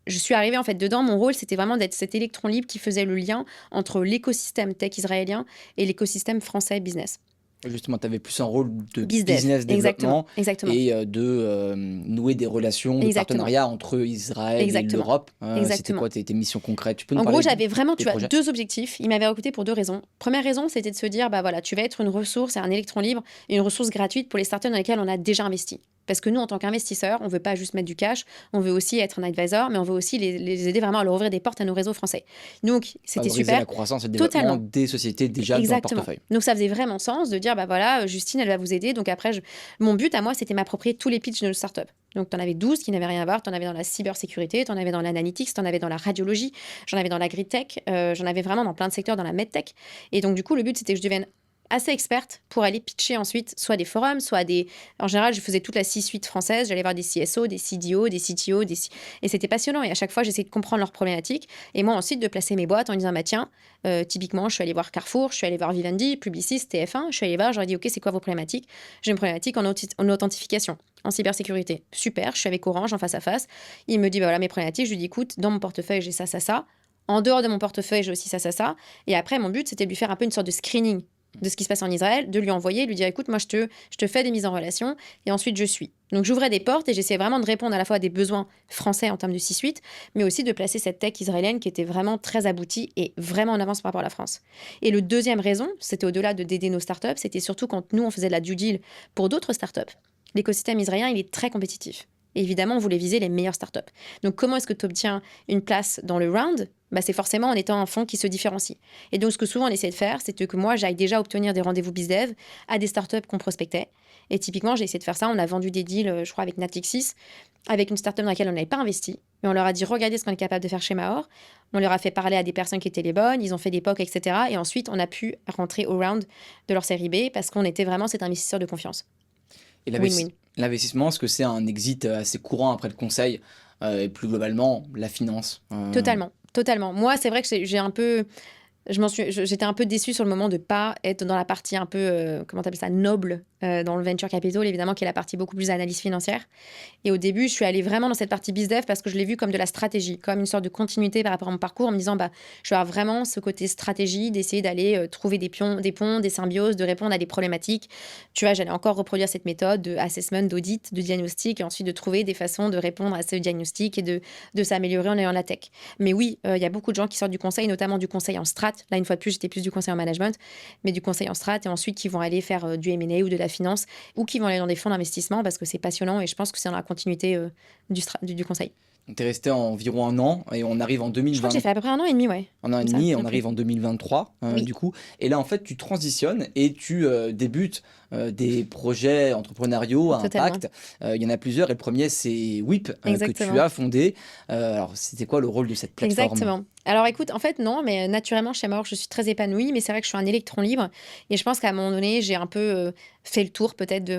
je suis arrivée en fait dedans. Mon rôle, c'était vraiment d'être cet électron libre qui faisait le lien entre l'écosystème tech israélien et l'écosystème français business. Justement, tu avais plus un rôle de BizDev, business exactement, développement exactement, et de nouer des relations de exactement, partenariat entre Israël et exactement, l'Europe. C'était exactement. quoi tes missions concrètes? Tu peux nous En gros, parler j'avais vraiment, des tu vois, projets? 2 objectifs. Ils m'avaient recruté pour 2 raisons. Première raison, c'était de se dire, bah voilà, tu vas être une ressource et un électron libre, et une ressource gratuite pour les startups dans lesquelles on a déjà investi. Parce que nous, en tant qu'investisseurs, on ne veut pas juste mettre du cash, on veut aussi être un advisor, mais on veut aussi les aider vraiment à leur ouvrir des portes à nos réseaux français. Donc, c'était Favoriser super, la croissance et le développement totalement. des sociétés déjà dans le Exactement. portefeuille. Donc ça faisait vraiment sens de dire, bah voilà, Justine, elle va vous aider. Donc après, mon but à moi, c'était m'approprier tous les pitchs de nos startups. Donc tu en avais 12 qui n'avaient rien à voir. Tu en avais dans la cybersécurité, tu en avais dans l'analytics, tu en avais dans la radiologie, j'en avais dans l'agritech, j'en avais vraiment dans plein de secteurs, dans la medtech. Et donc du coup, le but, c'était que je devienne assez experte pour aller pitcher ensuite soit des forums, soit des... En général, je faisais toute la C-suite française, j'allais voir des CSO, des CDO, des CTO, et c'était passionnant. Et à chaque fois, j'essayais de comprendre leurs problématiques. Et moi, ensuite, de placer mes boîtes en disant, bah tiens, typiquement, je suis allée voir Carrefour, je suis allée voir Vivendi, Publicis, TF1, je suis allée voir, j'aurais dit, OK, c'est quoi vos problématiques? J'ai une problématique en authentification, en cybersécurité. Super, je suis avec Orange en face à face. Il me dit, bah voilà mes problématiques. Je lui dis, écoute, dans mon portefeuille, j'ai ça, ça, ça. En dehors de mon portefeuille, j'ai aussi ça, ça, ça. Et après, mon but, c'était de lui faire un peu une sorte de screening de ce qui se passe en Israël, de lui envoyer, lui dire, écoute, moi, je te fais des mises en relation, et ensuite, je suis. Donc, j'ouvrais des portes, et j'essayais vraiment de répondre à la fois à des besoins français en termes de C-suite, mais aussi de placer cette tech israélienne qui était vraiment très aboutie et vraiment en avance par rapport à la France. Et le deuxième raison, c'était au-delà d'aider nos startups, c'était surtout quand nous, on faisait de la due deal pour d'autres startups. L'écosystème israélien, il est très compétitif. Et évidemment, on voulait viser les meilleures startups. Donc, comment est-ce que tu obtiens une place dans le round? Bah, c'est forcément en étant un fonds qui se différencie. Et donc, ce que souvent on essaie de faire, c'est que moi, j'aille déjà obtenir des rendez-vous BizDev à des startups qu'on prospectait. Et typiquement, j'ai essayé de faire ça. On a vendu des deals, je crois, avec Natixis, avec une startup dans laquelle on n'avait pas investi. Mais on leur a dit, regardez ce qu'on est capable de faire chez Mahor. On leur a fait parler à des personnes qui étaient les bonnes. Ils ont fait des POC, etc. Et ensuite, on a pu rentrer au round de leur série B parce qu'on était vraiment cet investisseur de confiance. Et Win-win. l'investissement, est-ce que c'est un exit assez courant après le conseil et plus globalement la finance? Totalement, totalement. Moi, c'est vrai que j'ai un peu J'étais un peu déçue sur le moment de pas être dans la partie un peu, comment t'appelles ça, noble, dans le venture capital, évidemment, qui est la partie beaucoup plus analyse financière. Et au début, je suis allée vraiment dans cette partie bizdev parce que je l'ai vu comme de la stratégie, comme une sorte de continuité par rapport à mon parcours, en me disant, bah, je vais avoir vraiment ce côté stratégie, d'essayer d'aller trouver des ponts, des symbioses, de répondre à des problématiques. Tu vois, j'allais encore reproduire cette méthode de assessment, d'audit, de diagnostic, et ensuite de trouver des façons de répondre à ce diagnostic et de s'améliorer en ayant la tech. Mais oui, il y a beaucoup de gens qui sortent du conseil, notamment du conseil en strat. Là, une fois de plus, j'étais plus du conseil en management, mais du conseil en strat, et ensuite qui vont aller faire du M&A ou de la finance, ou qui vont aller dans des fonds d'investissement parce que c'est passionnant et je pense que c'est dans la continuité du conseil. Tu es resté environ un an et on arrive en Je 2020. crois que j'ai fait à peu près 1 an et demi, ouais. Un an et Comme ça, demi et à peu on près. arrive en 2023 Oui. du coup. Et là en fait tu transitionnes et tu débutes des projets entrepreneuriaux à Totalement. impact. Il y en a plusieurs et le premier c'est Whip que tu Exactement. as fondé. Alors c'était quoi le rôle de cette plateforme? Exactement. Alors écoute, en fait non, mais naturellement chez Maor, je suis très épanouie, mais c'est vrai que je suis un électron libre et je pense qu'à un moment donné, j'ai un peu fait le tour peut-être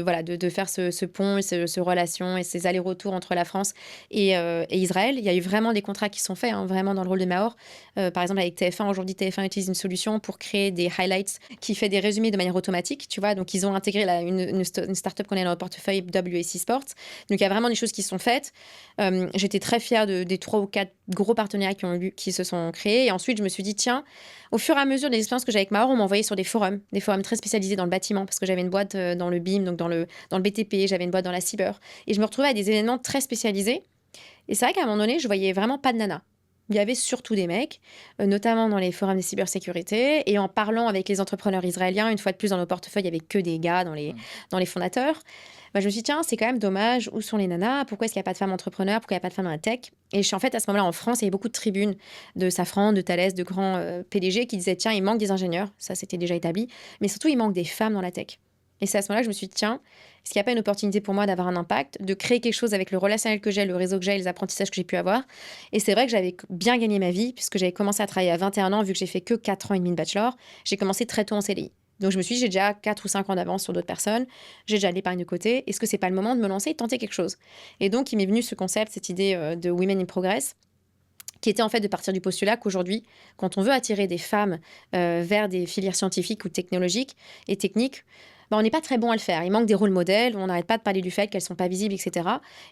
voilà, de faire ce pont et ce relation et ces allers-retours entre la France et Israël. Il y a eu vraiment des contrats qui sont faits, hein, vraiment dans le rôle de Maor. Par exemple avec TF1, aujourd'hui TF1 utilise une solution pour créer des highlights qui fait des résumés de manière automatique, tu vois. Donc ils ont intégré une startup qu'on a dans le portefeuille, WAC Sports. Donc il y a vraiment des choses qui sont faites. J'étais très fière des 3 ou 4 gros partenariats qui se sont créés. Et ensuite, je me suis dit, tiens, au fur et à mesure des expériences que j'avais avec Maor, on m'envoyait sur des forums très spécialisés dans le bâtiment, parce que j'avais une boîte dans le BIM, donc dans le BTP, j'avais une boîte dans la cyber. Et je me retrouvais à des événements très spécialisés. Et c'est vrai qu'à un moment donné, je voyais vraiment pas de nana. Il y avait surtout des mecs, notamment dans les forums de cybersécurité. Et en parlant avec les entrepreneurs israéliens, une fois de plus dans nos portefeuilles, il n'y avait que des gars dans les fondateurs. Bah, je me suis dit, tiens, c'est quand même dommage. Où sont les nanas? Pourquoi est-ce qu'il n'y a pas de femmes entrepreneurs? Pourquoi il n'y a pas de femmes dans la tech? Et je suis en fait, à ce moment-là, en France, il y avait beaucoup de tribunes de Safran, de Thales, de grands PDG qui disaient, tiens, il manque des ingénieurs. Ça, c'était déjà établi. Mais surtout, il manque des femmes dans la tech. Et c'est à ce moment-là que je me suis dit, tiens, est-ce qu'il n'y a pas une opportunité pour moi d'avoir un impact, de créer quelque chose avec le relationnel que j'ai, le réseau que j'ai, les apprentissages que j'ai pu avoir? Et c'est vrai que j'avais bien gagné ma vie, puisque j'avais commencé à travailler à 21 ans, vu que j'ai fait que 4 ans et demi de bachelor. J'ai commencé très tôt en CDI. Donc je me suis dit, j'ai déjà 4 ou 5 ans d'avance sur d'autres personnes, j'ai déjà de l'épargne de côté, est-ce que c'est pas le moment de me lancer et de tenter quelque chose? Et donc il m'est venu ce concept, cette idée de Women in Progress, qui était en fait de partir du postulat qu'aujourd'hui, quand on veut attirer des femmes vers des filières scientifiques ou technologiques et techniques, bah, on n'est pas très bon à le faire. Il manque des rôles modèles, on n'arrête pas de parler du fait qu'elles ne sont pas visibles, etc.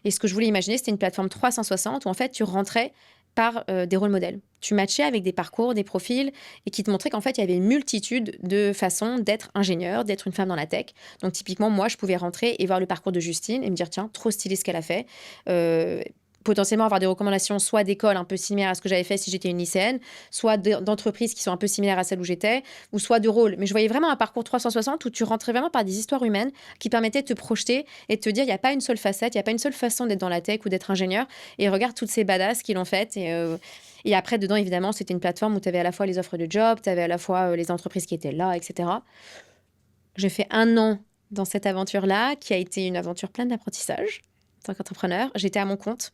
Et ce que je voulais imaginer, c'était une plateforme 360 où en fait tu rentrais par des rôles modèles. Tu matchais avec des parcours, des profils, et qui te montraient qu'en fait, il y avait une multitude de façons d'être ingénieur, d'être une femme dans la tech. Donc typiquement, moi, je pouvais rentrer et voir le parcours de Justine et me dire, tiens, trop stylé ce qu'elle a fait. Potentiellement avoir des recommandations soit d'écoles un peu similaires à ce que j'avais fait si j'étais une lycéenne, soit d'entreprises qui sont un peu similaires à celles où j'étais, ou soit de rôles. Mais je voyais vraiment un parcours 360 où tu rentrais vraiment par des histoires humaines qui permettaient de te projeter et de te dire, il n'y a pas une seule facette, il n'y a pas une seule façon d'être dans la tech ou d'être ingénieur. Et regarde toutes ces badass qui l'ont fait. Et après, dedans, évidemment, c'était une plateforme où tu avais à la fois les offres de job, tu avais à la fois les entreprises qui étaient là, etc. J'ai fait 1 an dans cette aventure-là, qui a été une aventure pleine d'apprentissage en tant qu'entrepreneur. J'étais à mon compte.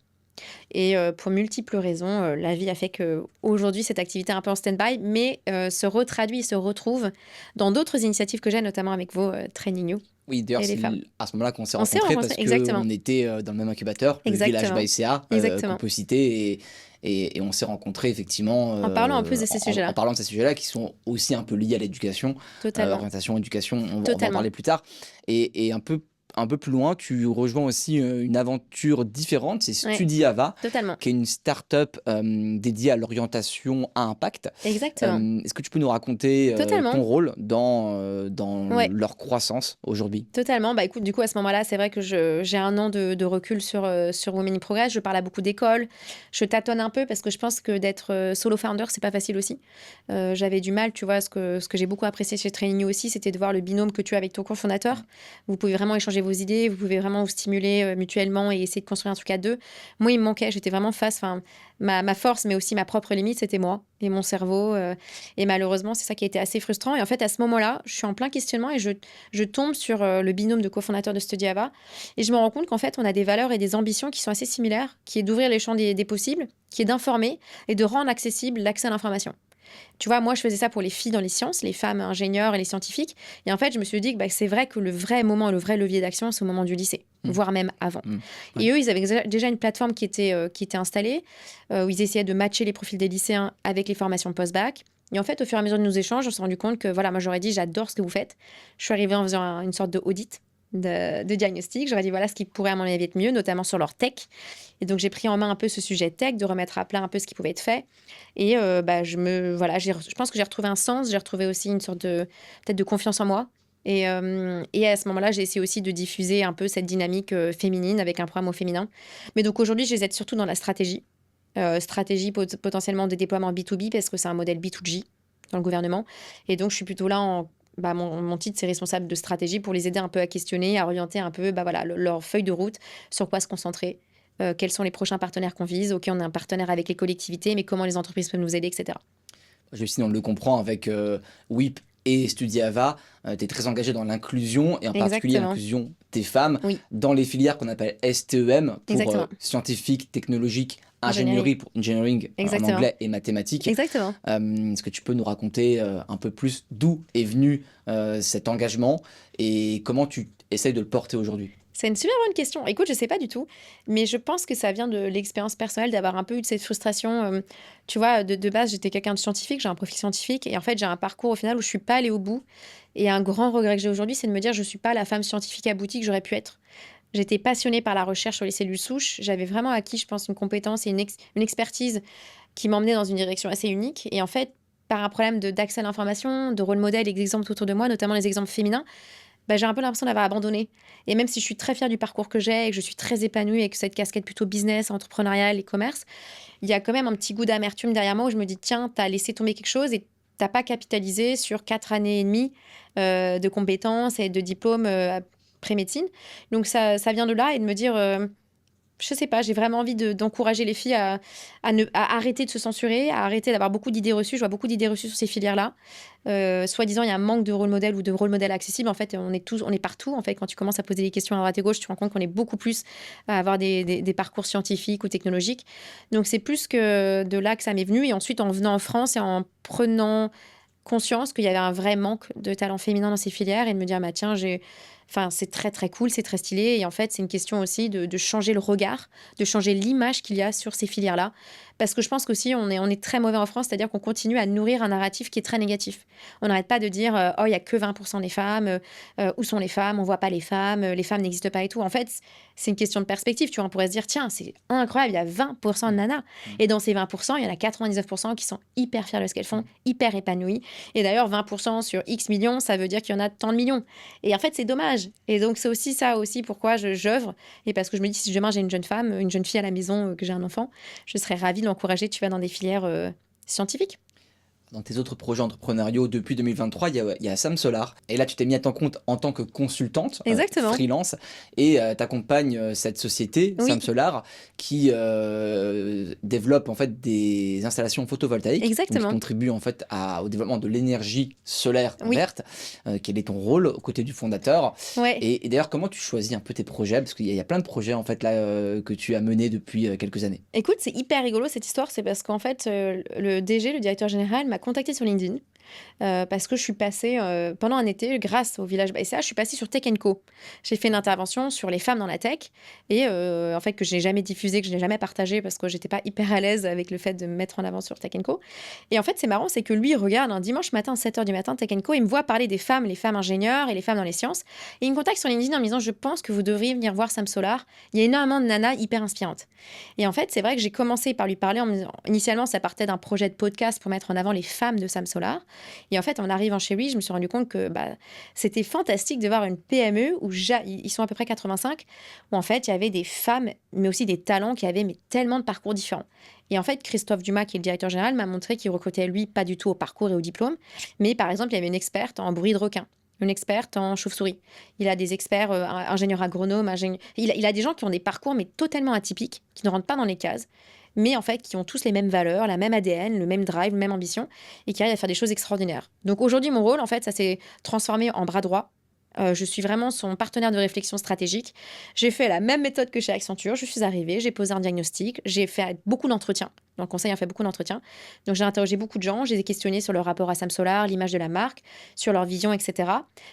Et pour multiples raisons, la vie a fait qu'aujourd'hui, cette activité est un peu en stand-by, mais se retraduit, se retrouve dans d'autres initiatives que j'ai, notamment avec vos Training You. Oui, d'ailleurs, Et les c'est femmes. à ce moment-là qu'on s'est On s'est rencontrés rencontrés, parce exactement. qu'on était dans le même incubateur, le Exactement. Village by CA, Exactement. qu'on peut citer. Et on s'est rencontrés effectivement En parlant en plus de ces sujets-là. en parlant de ces sujets-là qui sont aussi un peu liés à l'éducation, Totalement. orientation, éducation, on va en Totalement. parler plus tard. Et un peu plus loin, tu rejoins aussi une aventure différente, c'est Ouais. Studiava, Totalement. qui est une start-up dédiée à l'orientation à impact. Exactement. Est-ce que tu peux nous raconter Totalement. ton rôle dans Ouais. leur croissance aujourd'hui? Totalement. Bah écoute, du coup, à ce moment-là, c'est vrai que j'ai 1 an de recul sur Women in Progress. Je parle à beaucoup d'écoles. Je tâtonne un peu parce que je pense que d'être solo founder, c'est pas facile aussi. J'avais du mal, tu vois, ce que j'ai beaucoup apprécié chez Training You aussi, c'était de voir le binôme que tu as avec ton cofondateur. Vous pouvez vraiment échanger vos idées, vous pouvez vraiment vous stimuler mutuellement et essayer de construire un truc à deux. Moi, il me manquait, j'étais vraiment face, ma force, mais aussi ma propre limite, c'était moi et mon cerveau. Et malheureusement, c'est ça qui a été assez frustrant. Et en fait, à ce moment-là, je suis en plein questionnement et je tombe sur le binôme de cofondateurs de Studiava. Et je me rends compte qu'en fait, on a des valeurs et des ambitions qui sont assez similaires, qui est d'ouvrir les champs des possibles, qui est d'informer et de rendre accessible l'accès à l'information. Tu vois, moi, je faisais ça pour les filles dans les sciences, les femmes ingénieurs et les scientifiques. Et en fait, je me suis dit que c'est vrai que le vrai moment, le vrai levier d'action, c'est au moment du lycée, voire même avant. Ouais. Et eux, ils avaient déjà une plateforme qui était installée, où ils essayaient de matcher les profils des lycéens avec les formations post-bac. Et en fait, au fur et à mesure de nos échanges, on s'est rendu compte que voilà, moi j'aurais dit j'adore ce que vous faites. Je suis arrivée en faisant une sorte de audit de diagnostic. J'aurais dit voilà ce qui pourrait à mon avis être mieux, notamment sur leur tech. Et donc j'ai pris en main un peu ce sujet tech, de remettre à plat un peu ce qui pouvait être fait. Et je pense que j'ai retrouvé un sens, j'ai retrouvé aussi une sorte de peut-être de confiance en moi. Et à ce moment-là, j'ai essayé aussi de diffuser un peu cette dynamique féminine avec un programme au féminin. Mais donc aujourd'hui, je les aide surtout dans la stratégie. Stratégie potentiellement de déploiement B2B parce que c'est un modèle B2G dans le gouvernement. Et donc, je suis plutôt là mon titre, c'est responsable de stratégie pour les aider un peu à questionner, à orienter un peu leur feuille de route, sur quoi se concentrer, quels sont les prochains partenaires qu'on vise. OK, on est un partenaire avec les collectivités, mais comment les entreprises peuvent nous aider, etc. Sinon, on le comprend avec WIP et Studiava, tu es très engagé dans l'inclusion et en particulier Exactement. l'inclusion des femmes Oui. dans les filières qu'on appelle STEM pour Exactement. scientifique, technologique, ingénierie pour engineering en Exactement. anglais et mathématiques. Exactement. Est-ce que tu peux nous raconter un peu plus d'où est venu cet engagement et comment tu essayes de le porter aujourd'hui? C'est une super bonne question. Écoute, je sais pas du tout, mais je pense que ça vient de l'expérience personnelle d'avoir un peu eu de cette frustration. Tu vois, de base, j'étais quelqu'un de scientifique, j'ai un profil scientifique, et en fait, j'ai un parcours au final où je suis pas allée au bout. Et un grand regret que j'ai aujourd'hui, c'est de me dire je suis pas la femme scientifique aboutie que j'aurais pu être. J'étais passionnée par la recherche sur les cellules souches. J'avais vraiment acquis, je pense, une compétence et une expertise qui m'emmenait dans une direction assez unique. Et en fait, par un problème d'accès à l'information, de rôle modèle et d'exemples autour de moi, notamment les exemples féminins, j'ai un peu l'impression d'avoir abandonné. Et même si je suis très fière du parcours que j'ai et que je suis très épanouie avec cette casquette plutôt business, entrepreneuriale et commerce, il y a quand même un petit goût d'amertume derrière moi où je me dis, tiens, t'as laissé tomber quelque chose et t'as pas capitalisé sur 4 années et demie de compétences et de diplômes pré-médecine. Donc ça vient de là et de me dire, je sais pas, j'ai vraiment envie d'encourager les filles à arrêter de se censurer, à arrêter d'avoir beaucoup d'idées reçues. Je vois beaucoup d'idées reçues sur ces filières-là. Soi-disant, il y a un manque de rôle modèle ou de rôle modèle accessible. En fait, on est partout. En fait, quand tu commences à poser des questions à droite et gauche, tu te rends compte qu'on est beaucoup plus à avoir des parcours scientifiques ou technologiques. Donc, c'est plus que de là que ça m'est venu. Et ensuite, en venant en France et en prenant conscience qu'il y avait un vrai manque de talent féminin dans ces filières et de me dire, tiens, c'est très très cool, c'est très stylé. Et en fait, c'est une question aussi de changer le regard, de changer l'image qu'il y a sur ces filières-là. Parce que je pense qu'aussi, on est très mauvais en France, c'est-à-dire qu'on continue à nourrir un narratif qui est très négatif. On n'arrête pas de dire, oh, il n'y a que 20% des femmes, où sont les femmes, on ne voit pas les femmes n'existent pas et tout. En fait, c'est une question de perspective. Tu vois, on pourrait se dire, tiens, c'est incroyable, il y a 20% de nanas. Et dans ces 20%, il y en a 99% qui sont hyper fiers de ce qu'elles font, hyper épanouies. Et d'ailleurs, 20% sur X millions, ça veut dire qu'il y en a tant de millions. Et en fait, c'est dommage. Et donc, c'est aussi ça aussi pourquoi j'œuvre. Et parce que je me dis, si demain j'ai une jeune femme, une jeune fille à la maison, que j'ai un enfant, je serais ravie de l'encourager, tu vas dans des filières scientifiques. Dans tes autres projets entrepreneuriaux depuis 2023, il y a Sam Solar. Et là, tu t'es mis à ton compte en tant que consultante, Exactement. freelance, et tu accompagnes cette société, Oui. Sam Solar, qui développe en fait des installations photovoltaïques. Exactement. Donc, qui contribuent en fait au développement de l'énergie solaire Oui. verte. Quel est ton rôle aux côtés du fondateur? Ouais. Et d'ailleurs, comment tu choisis un peu tes projets? Parce qu'il y a plein de projets en fait là que tu as menés depuis quelques années. Écoute, c'est hyper rigolo cette histoire, c'est parce qu'en fait, le DG, le directeur général, m'a contacté sur LinkedIn. Parce que je suis passée pendant un été, grâce au village BSA, je suis passée sur Tech Co. J'ai fait une intervention sur les femmes dans la tech et en fait que je n'ai jamais diffusée, que je n'ai jamais partagée parce que j'étais pas hyper à l'aise avec le fait de me mettre en avant sur Tech Co. Et en fait, c'est marrant, c'est que lui il regarde un dimanche matin à 7h du matin Tech Co, il me voit parler des femmes, les femmes ingénieures et les femmes dans les sciences. Et il me contacte sur LinkedIn en me disant, je pense que vous devriez venir voir Sam Solar. Il y a énormément de nanas hyper inspirantes. Et en fait, c'est vrai que j'ai commencé par lui parler en me disant, initialement, ça partait d'un projet de podcast pour mettre en avant les femmes de Sam Solar. Et en fait, en arrivant chez lui, je me suis rendu compte que c'était fantastique de voir une PME où ils sont à peu près 85, où en fait, il y avait des femmes, mais aussi des talents qui avaient tellement de parcours différents. Et en fait, Christophe Dumas, qui est le directeur général, m'a montré qu'il recrutait, lui, pas du tout au parcours et au diplôme, mais par exemple, il y avait une experte en bruit de requin, une experte en chauve-souris. Il a des experts ingénieurs agronomes, il a des gens qui ont des parcours, mais totalement atypiques, qui ne rentrent pas dans les cases, mais en fait qui ont tous les mêmes valeurs, la même ADN, le même drive, la même ambition, et qui arrivent à faire des choses extraordinaires. Donc aujourd'hui, mon rôle, en fait, ça s'est transformé en bras droit. Je suis vraiment son partenaire de réflexion stratégique. J'ai fait la même méthode que chez Accenture. Je suis arrivée, j'ai posé un diagnostic, j'ai fait beaucoup d'entretiens. Dans le conseil, on fait beaucoup d'entretiens. Donc j'ai interrogé beaucoup de gens, je les ai questionnés sur leur rapport à Sam Solar, l'image de la marque, sur leur vision, etc.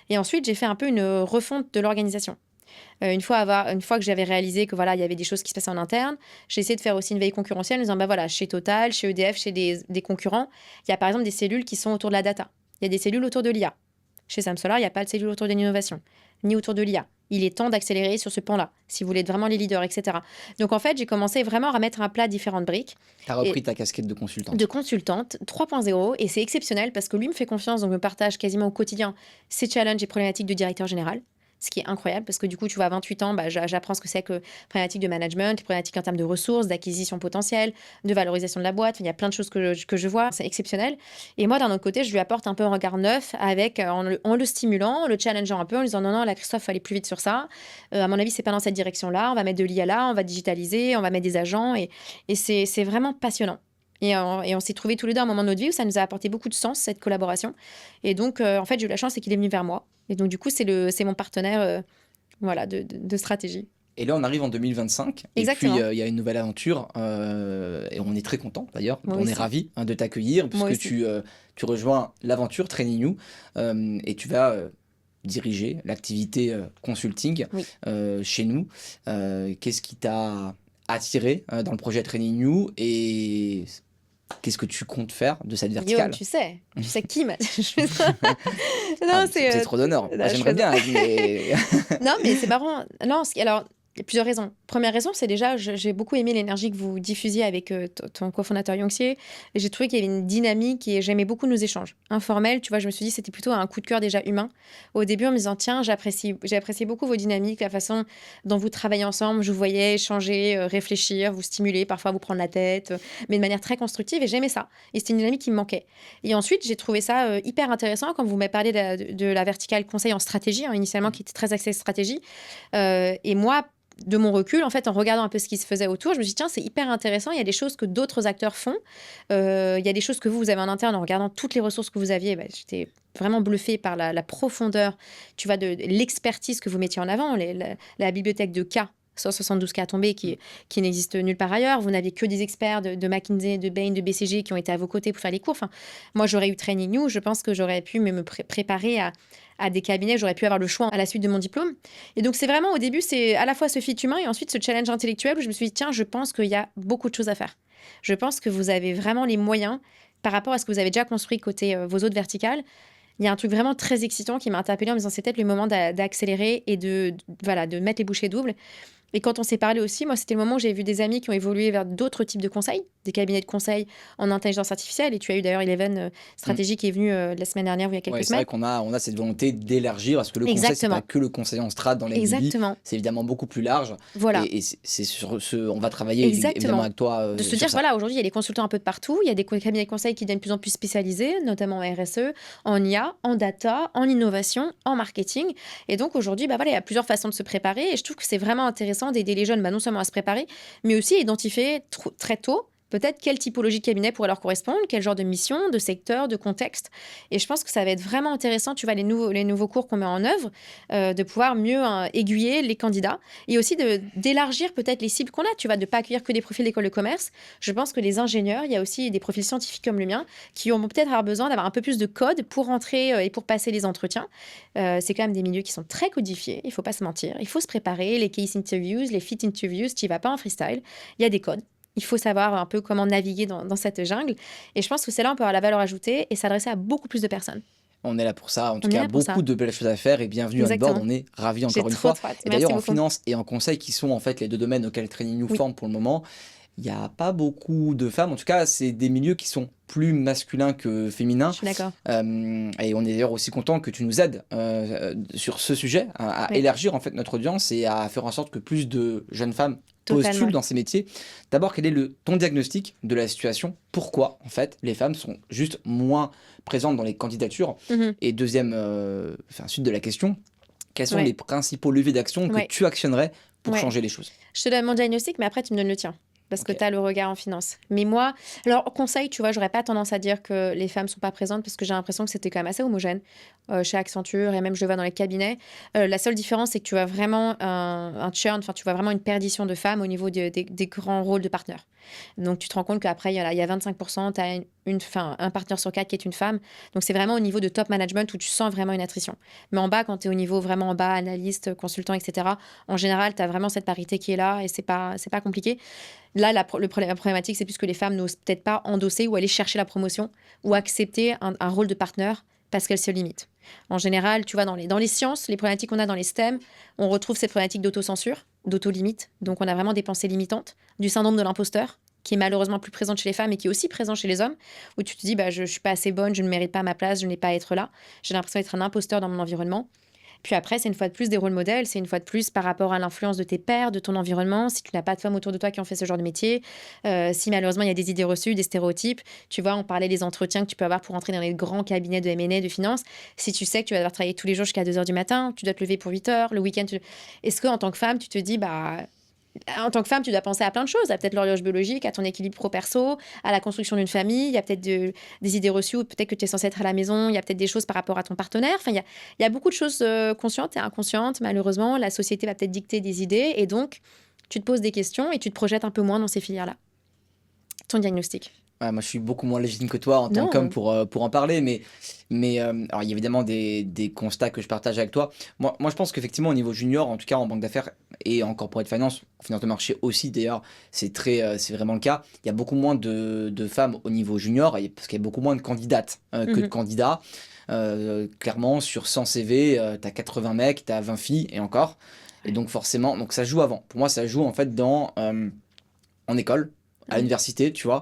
Et ensuite, j'ai fait un peu une refonte de l'organisation. Une fois que j'avais réalisé que voilà, il y avait des choses qui se passaient en interne, j'ai essayé de faire aussi une veille concurrentielle en disant bah voilà, chez Total, chez EDF, chez des concurrents, il y a par exemple des cellules qui sont autour de la data. Il y a des cellules autour de l'IA. Chez Sam Solar, il n'y a pas de cellules autour de l'innovation, ni autour de l'IA. Il est temps d'accélérer sur ce pan-là, si vous voulez être vraiment les leaders, etc. Donc en fait, j'ai commencé vraiment à remettre à plat différentes briques. Tu as repris ta casquette de consultante. De consultante 3.0, et c'est exceptionnel parce que lui me fait confiance, donc me partage quasiment au quotidien ses challenges et problématiques de directeur général. Ce qui est incroyable parce que du coup, tu vois, à 28 ans, bah, j'apprends ce que c'est que problématiques de management, problématiques en termes de ressources, d'acquisition potentielle, de valorisation de la boîte. Il y a plein de choses que je vois, c'est exceptionnel. Et moi, d'un autre côté, je lui apporte un peu un regard neuf avec, en le stimulant, en le challengeant un peu, en lui disant non, non, là, Christophe, il faut aller plus vite sur ça. À mon avis, c'est pas dans cette direction-là. On va mettre de l'IA là, on va digitaliser, on va mettre des agents. Et c'est vraiment passionnant. Et on s'est trouvés tous les deux à un moment de notre vie où ça nous a apporté beaucoup de sens, cette collaboration. Et donc, en fait, j'ai eu la chance, c'est qu'il est venu vers moi. Et donc, du coup, c'est mon partenaire voilà, de stratégie. Et là, on arrive en 2025. Exactement. Et puis, il y a une nouvelle aventure. Et on est très content, d'ailleurs. Moi On aussi. est ravis de t'accueillir, puisque tu rejoins l'aventure Training You. Et tu vas diriger l'activité consulting chez nous. Qu'est-ce qui t'a attiré dans le projet Training You et qu'est-ce que tu comptes faire de cette verticale? Tu sais qui m'a... Non, c'est trop d'honneur. J'aimerais bien. Mais... non, mais c'est marrant. Non, alors, il y a plusieurs raisons. Première raison, c'est déjà, j'ai beaucoup aimé l'énergie que vous diffusiez avec ton cofondateur Yongxie. Et j'ai trouvé qu'il y avait une dynamique et j'aimais beaucoup nos échanges informels. Tu vois, je me suis dit, c'était plutôt un coup de cœur déjà humain. Au début, en me disant, tiens, j'ai apprécié beaucoup vos dynamiques, la façon dont vous travaillez ensemble. Je vous voyais échanger, réfléchir, vous stimuler, parfois vous prendre la tête, mais de manière très constructive. Et j'aimais ça. Et c'était une dynamique qui me manquait. Et ensuite, j'ai trouvé ça hyper intéressant quand vous m'avez parlé de la verticale conseil en stratégie, initialement, qui était très axée stratégie. Et moi, de mon recul, en fait, en regardant un peu ce qui se faisait autour, je me suis dit, tiens, c'est hyper intéressant, il y a des choses que d'autres acteurs font, il y a des choses que vous avez en interne, en regardant toutes les ressources que vous aviez, j'étais vraiment bluffée par la profondeur, tu vois, de l'expertise que vous mettiez en avant, la bibliothèque de cas, 172 cas tombés qui n'existe nulle part ailleurs. Vous n'aviez que des experts de McKinsey, de Bain, de BCG qui ont été à vos côtés pour faire les cours. Enfin, moi, j'aurais eu Training You. Je pense que j'aurais pu me préparer à des cabinets. J'aurais pu avoir le choix à la suite de mon diplôme. Et donc, c'est vraiment, au début, c'est à la fois ce fit humain et ensuite ce challenge intellectuel où je me suis dit, tiens, je pense qu'il y a beaucoup de choses à faire. Je pense que vous avez vraiment les moyens par rapport à ce que vous avez déjà construit côté vos autres verticales. Il y a un truc vraiment très excitant qui m'a interpellée en me disant c'est peut-être le moment d'accélérer et de mettre les bouchées doubles. Et quand on s'est parlé aussi, moi, c'était le moment où j'ai vu des amis qui ont évolué vers d'autres types de conseils, des cabinets de conseil en intelligence artificielle. Et tu as eu d'ailleurs Eleven Stratégie qui est venu la semaine dernière ou il y a quelques semaines. C'est vrai qu'on a cette volonté d'élargir parce que le conseil, c'est pas que le conseil en strat dans les Exactement. C'est évidemment beaucoup plus large. Voilà. Et c'est sur ce, on va travailler évidemment avec toi. De se dire, voilà, aujourd'hui, il y a des consultants un peu de partout. Il y a des cabinets de conseil qui deviennent de plus en plus spécialisés, notamment en RSE, en IA, en data, en innovation, en marketing. Et donc aujourd'hui, il y a plusieurs façons de se préparer. Et je trouve que c'est vraiment intéressant d'aider les jeunes, non seulement à se préparer, mais aussi à identifier très tôt peut-être quelle typologie de cabinet pourrait leur correspondre, quel genre de mission, de secteur, de contexte. Et je pense que ça va être vraiment intéressant, tu vois, les nouveaux cours qu'on met en œuvre, de pouvoir mieux aiguiller les candidats et aussi d'élargir peut-être les cibles qu'on a, tu vois, de ne pas accueillir que des profils d'école de commerce. Je pense que les ingénieurs, il y a aussi des profils scientifiques comme le mien qui vont peut-être avoir besoin d'avoir un peu plus de code pour rentrer et pour passer les entretiens. C'est quand même des milieux qui sont très codifiés, il ne faut pas se mentir. Il faut se préparer, les case interviews, les fit interviews, tu n'y vas pas en freestyle. Il y a des codes. Il faut savoir un peu comment naviguer dans cette jungle. Et je pense que c'est là on peut avoir la valeur ajoutée et s'adresser à beaucoup plus de personnes. On est là pour ça. En tout cas, beaucoup de belles choses à faire et bienvenue on board. On est ravis encore une fois. Et d'ailleurs, en finance et en conseil, qui sont en fait les deux domaines auxquels Training You forme pour le moment, il n'y a pas beaucoup de femmes. En tout cas, c'est des milieux qui sont plus masculins que féminins. Je suis d'accord. Et on est d'ailleurs aussi content que tu nous aides sur ce sujet, à élargir en fait notre audience et à faire en sorte que plus de jeunes femmes postulent dans ces métiers. D'abord, quel est ton diagnostic de la situation? Pourquoi, en fait, les femmes sont juste moins présentes dans les candidatures? Et deuxième, suite de la question, quels sont les principaux leviers d'action que tu actionnerais pour changer les choses? Je te donne mon diagnostic, mais après, tu me donnes le tien. Parce que tu as le regard en finance. Mais moi, alors conseil, tu vois, j'aurais pas tendance à dire que les femmes sont pas présentes parce que j'ai l'impression que c'était quand même assez homogène chez Accenture et même je le vois dans les cabinets. La seule différence, c'est que tu as vraiment un churn, enfin tu vois vraiment une perdition de femmes au niveau des grands rôles de partenaires. Donc tu te rends compte qu'après, il y a 25%, tu as un partenaire sur 4 qui est une femme. Donc, c'est vraiment au niveau de top management où tu sens vraiment une attrition. Mais en bas, quand tu es au niveau vraiment en bas, analyste, consultant, etc., en général, tu as vraiment cette parité qui est là et c'est pas compliqué. Là, la problématique, c'est plus que les femmes n'osent peut-être pas endosser ou aller chercher la promotion ou accepter un rôle de partenaire parce qu'elles se limitent. En général, tu vois, dans les sciences, les problématiques qu'on a dans les STEM, on retrouve cette problématique d'autocensure, d'auto-limite. Donc, on a vraiment des pensées limitantes, du syndrome de l'imposteur, qui est malheureusement plus présente chez les femmes et qui est aussi présent chez les hommes, où tu te dis, je ne suis pas assez bonne, je ne mérite pas ma place, je n'ai pas à être là. J'ai l'impression d'être un imposteur dans mon environnement. Puis après, c'est une fois de plus des rôles modèles, c'est une fois de plus par rapport à l'influence de tes pairs, de ton environnement, si tu n'as pas de femmes autour de toi qui ont fait ce genre de métier, si malheureusement il y a des idées reçues, des stéréotypes, tu vois, on parlait des entretiens que tu peux avoir pour entrer dans les grands cabinets de M&A, de finance, si tu sais que tu vas devoir travailler tous les jours jusqu'à 2h du matin, tu dois te lever pour 8h, le week-end, est-ce qu'en tant que femme, tu te dis, en tant que femme, tu dois penser à plein de choses, à peut-être l'horloge biologique, à ton équilibre pro-perso, à la construction d'une famille, il y a peut-être des idées reçues, ou peut-être que tu es censée être à la maison, il y a peut-être des choses par rapport à ton partenaire, enfin, il y a beaucoup de choses conscientes et inconscientes, malheureusement, la société va peut-être dicter des idées, et donc, tu te poses des questions et tu te projettes un peu moins dans ces filières-là. Ton diagnostic. Ouais, moi, je suis beaucoup moins légitime que toi en tant Non. qu'homme pour en parler, mais alors, il y a évidemment des constats que je partage avec toi. Moi, je pense qu'effectivement, au niveau junior, en tout cas en banque d'affaires et en corporate finance, en finance de marché aussi, d'ailleurs, c'est vraiment le cas. Il y a beaucoup moins de femmes au niveau junior, parce qu'il y a beaucoup moins de candidates que de candidats. Clairement, sur 100 CV, tu as 80 mecs, tu as 20 filles, et encore. Et donc, forcément, donc ça joue avant. Pour moi, ça joue en fait en école, à l'université, tu vois.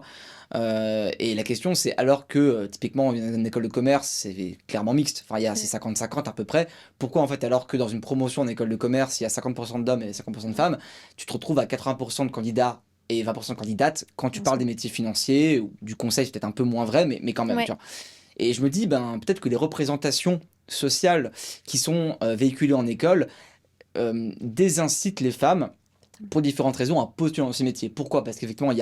Et la question, c'est alors que typiquement, une école de commerce, c'est clairement mixte. Enfin, c'est 50-50 à peu près. Pourquoi, en fait, alors que dans une promotion en école de commerce, il y a 50% d'hommes et 50% de femmes, tu te retrouves à 80% de candidats et 20% de candidates quand tu parles des métiers financiers ou du conseil, c'est peut-être un peu moins vrai, mais quand même. Ouais. Tu vois. Et je me dis, peut-être que les représentations sociales qui sont véhiculées en école désincitent les femmes pour différentes raisons à postuler dans ces métiers. Pourquoi ? Parce qu'effectivement,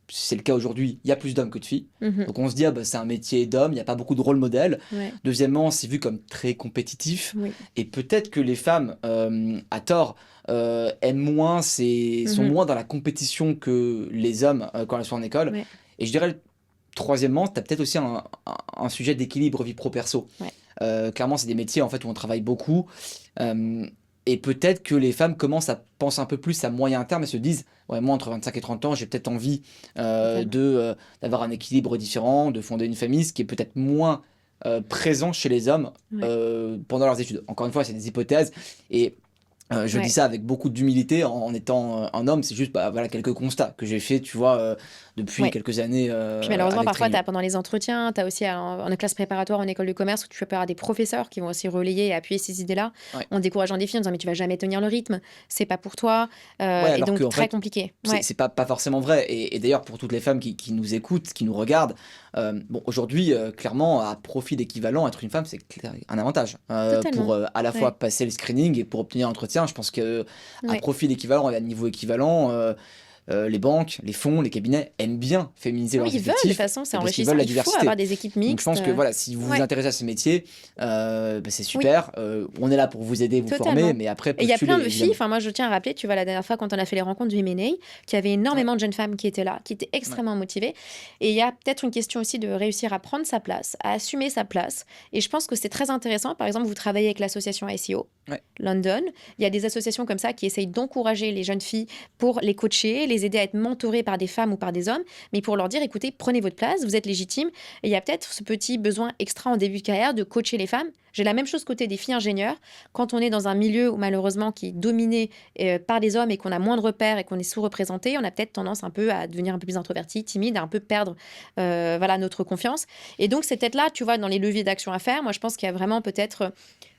c'est le cas aujourd'hui, il y a plus d'hommes que de filles. Donc on se dit, c'est un métier d'hommes, il n'y a pas beaucoup de rôle modèle. Ouais. Deuxièmement, c'est vu comme très compétitif. Oui. Et peut-être que les femmes, à tort, aiment moins, sont moins dans la compétition que les hommes quand elles sont en école. Ouais. Et je dirais, troisièmement, tu as peut-être aussi un sujet d'équilibre vie pro-perso. Ouais. Clairement, c'est des métiers en fait, où on travaille beaucoup. Et peut-être que les femmes commencent à penser un peu plus à moyen terme et se disent, ouais, moi, entre 25 et 30 ans, j'ai peut-être envie d'avoir un équilibre différent, de fonder une famille, ce qui est peut-être moins présent chez les hommes pendant leurs études. Encore une fois, c'est des hypothèses. Et je dis ça avec beaucoup d'humilité en étant un homme. C'est juste voilà, quelques constats que j'ai fait, tu vois, depuis quelques années. Puis malheureusement, avec parfois, Training. pendant les entretiens, tu as aussi en classe préparatoire en école de commerce où tu peux avoir des professeurs qui vont aussi relayer et appuyer ces idées-là en décourageant des filles en disant mais tu vas jamais tenir le rythme, c'est pas pour toi. Et donc, très compliqué. C'est pas forcément vrai. Et d'ailleurs, pour toutes les femmes qui nous écoutent, qui nous regardent, aujourd'hui, clairement, à profil équivalent, être une femme, c'est un avantage. Pour à la fois passer le screening et pour obtenir l'entretien. Je pense qu'à profil équivalent et à niveau équivalent, les banques, les fonds, les cabinets aiment bien féminiser leurs effectifs. Ils veulent, de toute façon, c'est enrichissant. Il faut avoir des équipes mixtes. Donc je pense que voilà, si vous vous intéressez à ce métier, c'est super. On est là pour vous aider, vous former, mais après, il y a plein de filles. Enfin, moi, je tiens à rappeler, tu vois, la dernière fois quand on a fait les rencontres du M&A, qu'il y avait énormément de jeunes femmes qui étaient là, qui étaient extrêmement motivées. Et il y a peut-être une question aussi de réussir à prendre sa place, à assumer sa place. Et je pense que c'est très intéressant. Par exemple, vous travaillez avec l'association SEO London. Il y a des associations comme ça qui essayent d'encourager les jeunes filles pour les coacher, les aider à être mentorées par des femmes ou par des hommes, mais pour leur dire, écoutez, prenez votre place, vous êtes légitime. Et il y a peut-être ce petit besoin extra en début de carrière de coacher les femmes. J'ai la même chose côté des filles ingénieurs. Quand on est dans un milieu où malheureusement qui est dominé par les hommes et qu'on a moins de repères et qu'on est sous-représenté, on a peut-être tendance un peu à devenir un peu plus introverti, timide, à un peu perdre notre confiance. Et donc c'est peut-être là, tu vois, dans les leviers d'action à faire, moi je pense qu'il y a vraiment peut-être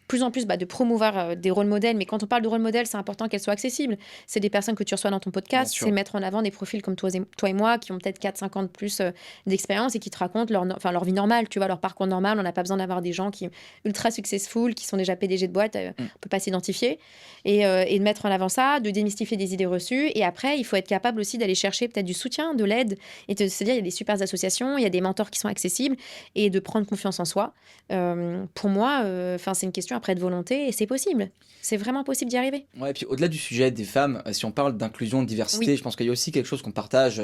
plus en plus de promouvoir des rôles modèles. Mais quand on parle de rôles modèles, c'est important qu'elles soient accessibles. C'est des personnes que tu reçois dans ton podcast, c'est mettre en avant des profils comme toi et moi, qui ont peut-être 4-5 ans de plus d'expérience et qui te racontent leur vie normale, tu vois, leur parcours normal. On n'a pas besoin d'avoir des gens qui sont ultra successful, qui sont déjà PDG de boîte, on ne peut pas s'identifier. Et de mettre en avant ça, de démystifier des idées reçues. Et après, il faut être capable aussi d'aller chercher peut-être du soutien, de l'aide, et de se dire, il y a des super associations, il y a des mentors qui sont accessibles, et de prendre confiance en soi. Pour moi, c'est une question après de volonté, et c'est possible. C'est vraiment possible d'y arriver. Ouais, et puis au-delà du sujet des femmes, si on parle d'inclusion, de diversité, Oui. je pense qu'il y a aussi quelque chose qu'on partage,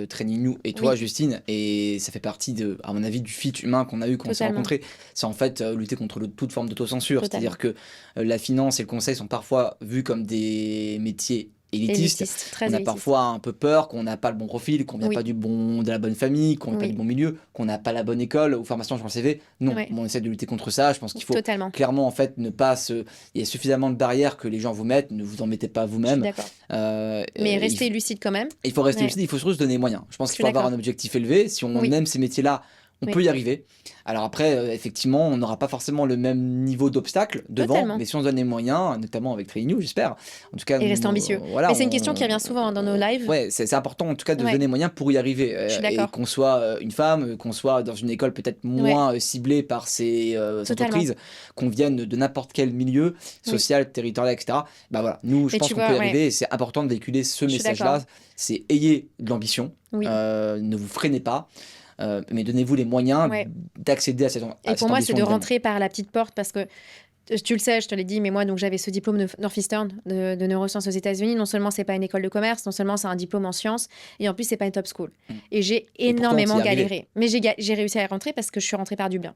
Training New et toi, Oui. Justine, et ça fait partie, à mon avis, du fit humain qu'on a eu quand on s'est Totalement. rencontrés. C'est en fait lutter contre toute forme d'autocensure. Totalement. C'est-à-dire que la finance et le conseil sont parfois vus comme des métiers élitistes. Élitiste, très On a élitiste. parfois un peu peur qu'on n'a pas le bon profil, qu'on vient Oui. pas de la bonne famille, qu'on vient pas Oui. du bon milieu, qu'on n'a pas la bonne école ou formation sur le CV. Non, Ouais. on essaie de lutter contre ça. Je pense qu'il faut Totalement. clairement en fait ne pas se... Il y a suffisamment de barrières que les gens vous mettent, ne vous en mettez pas Je suis vous-même. d'accord. Euh, Mais il restez faut, lucide quand même. il faut rester Ouais. lucide, il faut surtout se donner les moyens. Je pense Je qu'il suis faut avoir un d'accord. objectif élevé. Si on Oui. aime ces métiers-là, on Oui. peut y arriver. Alors après, effectivement, on n'aura pas forcément le même niveau d'obstacle devant, Totalement. mais si on se donne les moyens, notamment avec Training New, j'espère. En tout cas, Et rester ambitieux. voilà, Mais c'est une question qui revient souvent dans nos lives. ouais, c'est important en tout cas de se Ouais. donner les moyens pour y arriver. Je suis Et d'accord. qu'on soit une femme, qu'on soit dans une école peut-être moins ciblée par ces Totalement. entreprises, qu'on vienne de n'importe quel milieu Oui. social, territorial, etc. Bah voilà, nous, je Mais pense tu qu'on vois, peut y ouais. arriver et c'est important de véhiculer ce Je suis message-là. d'accord. C'est ayez de l'ambition, Oui. ne vous freinez pas, mais donnez-vous les moyens Ouais. d'accéder à cette, Et pour moi, c'est de évidemment. rentrer par la petite porte parce que tu le sais, je te l'ai dit, mais moi, donc j'avais ce diplôme de Northeastern de neurosciences aux États-Unis. Non seulement c'est pas une école de commerce, non seulement c'est un diplôme en sciences, et en plus c'est pas une top school. Et j'ai pourtant, t'y es énormément arrivé. galéré. Mais j'ai réussi à y rentrer parce que je suis rentrée par Dublin.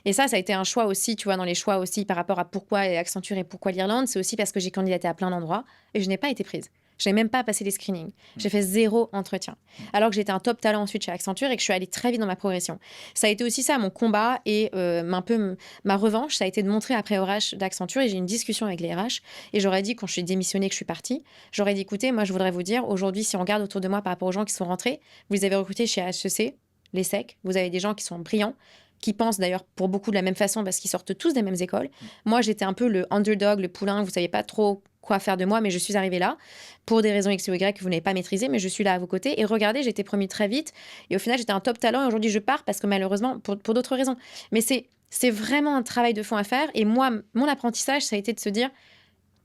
Et ça a été un choix aussi, tu vois, dans les choix aussi par rapport à pourquoi Accenture et pourquoi l'Irlande. C'est aussi parce que j'ai candidaté à plein d'endroits et je n'ai pas été prise. Je n'ai même pas passé les screenings. J'ai fait 0 entretien. Alors que j'étais un top talent ensuite chez Accenture et que je suis allée très vite dans ma progression. Ça a été aussi ça, mon combat et un peu ma revanche. Ça a été de montrer après au RH d'Accenture et j'ai eu une discussion avec les RH. Et j'aurais dit, quand je suis démissionnée, que je suis partie, j'aurais dit, écoutez, moi, je voudrais vous dire, aujourd'hui, si on regarde autour de moi par rapport aux gens qui sont rentrés, vous les avez recrutés chez HEC, les SEC, vous avez des gens qui sont brillants, qui pensent d'ailleurs pour beaucoup de la même façon parce qu'ils sortent tous des mêmes écoles. Moi, j'étais un peu le underdog, le poulain, vous ne saviez pas trop quoi faire de moi, mais je suis arrivée là pour des raisons X ou Y que vous n'avez pas maîtrisées, mais je suis là à vos côtés. Et regardez, j'ai été promue très vite. Et au final, j'étais un top talent et aujourd'hui, je pars parce que malheureusement, pour d'autres raisons. Mais c'est vraiment un travail de fond à faire. Et moi, mon apprentissage, ça a été de se dire,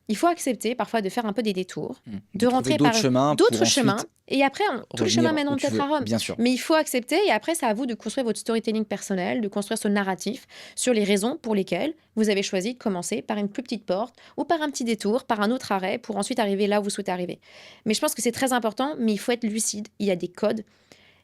il faut accepter parfois de faire un peu des détours, de rentrer par d'autres chemins. Et après, tous les chemins mènent peut-être à Rome. Bien sûr. Mais il faut accepter. Et après, c'est à vous de construire votre storytelling personnel, de construire ce narratif sur les raisons pour lesquelles vous avez choisi de commencer par une plus petite porte ou par un petit détour, par un autre arrêt pour ensuite arriver là où vous souhaitez arriver. Mais je pense que c'est très important, mais il faut être lucide. Il y a des codes.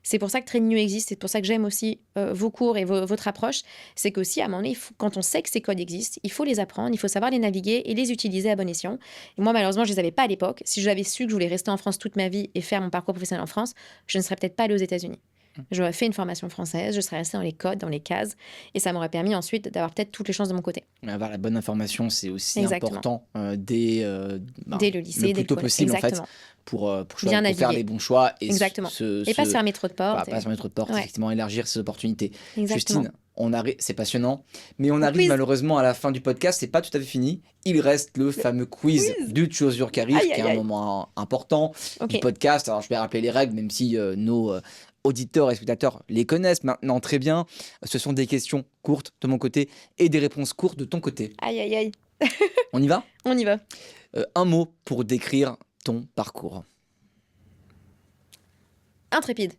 C'est pour ça que Training New existe, c'est pour ça que j'aime aussi vos cours et votre approche. C'est qu'aussi, à un moment donné, quand on sait que ces codes existent, il faut les apprendre, il faut savoir les naviguer et les utiliser à bon escient. Et moi, malheureusement, je ne les avais pas à l'époque. Si j'avais su que je voulais rester en France toute ma vie et faire mon parcours professionnel en France, je ne serais peut-être pas allée aux États-Unis. J'aurais fait une formation française, je serais restée dans les codes, dans les cases, et ça m'aurait permis ensuite d'avoir peut-être toutes les chances de mon côté. Avoir la bonne information, c'est aussi Exactement. important dès le lycée, le dès plus tôt collège. possible, en fait, Exactement. pour Bien faire naviguer. les bons choix et Exactement. Et pas se fermer trop de portes. pas se fermer trop de portes, Ouais. effectivement, élargir ses opportunités. Exactement. Justine, c'est passionnant, mais on arrive quiz. malheureusement à la fin du podcast, c'est pas tout à fait fini. Il reste le fameux quiz du Choose Your Career, Aïe, qui est aïe, un aïe. moment important du Ok. podcast. Alors, je vais rappeler les règles, même si nos auditeurs et spectateurs les connaissent maintenant très bien. Ce sont des questions courtes de mon côté et des réponses courtes de ton côté. Aïe, aïe, aïe. On y va? On y va. Un mot pour décrire ton parcours. Intrépide.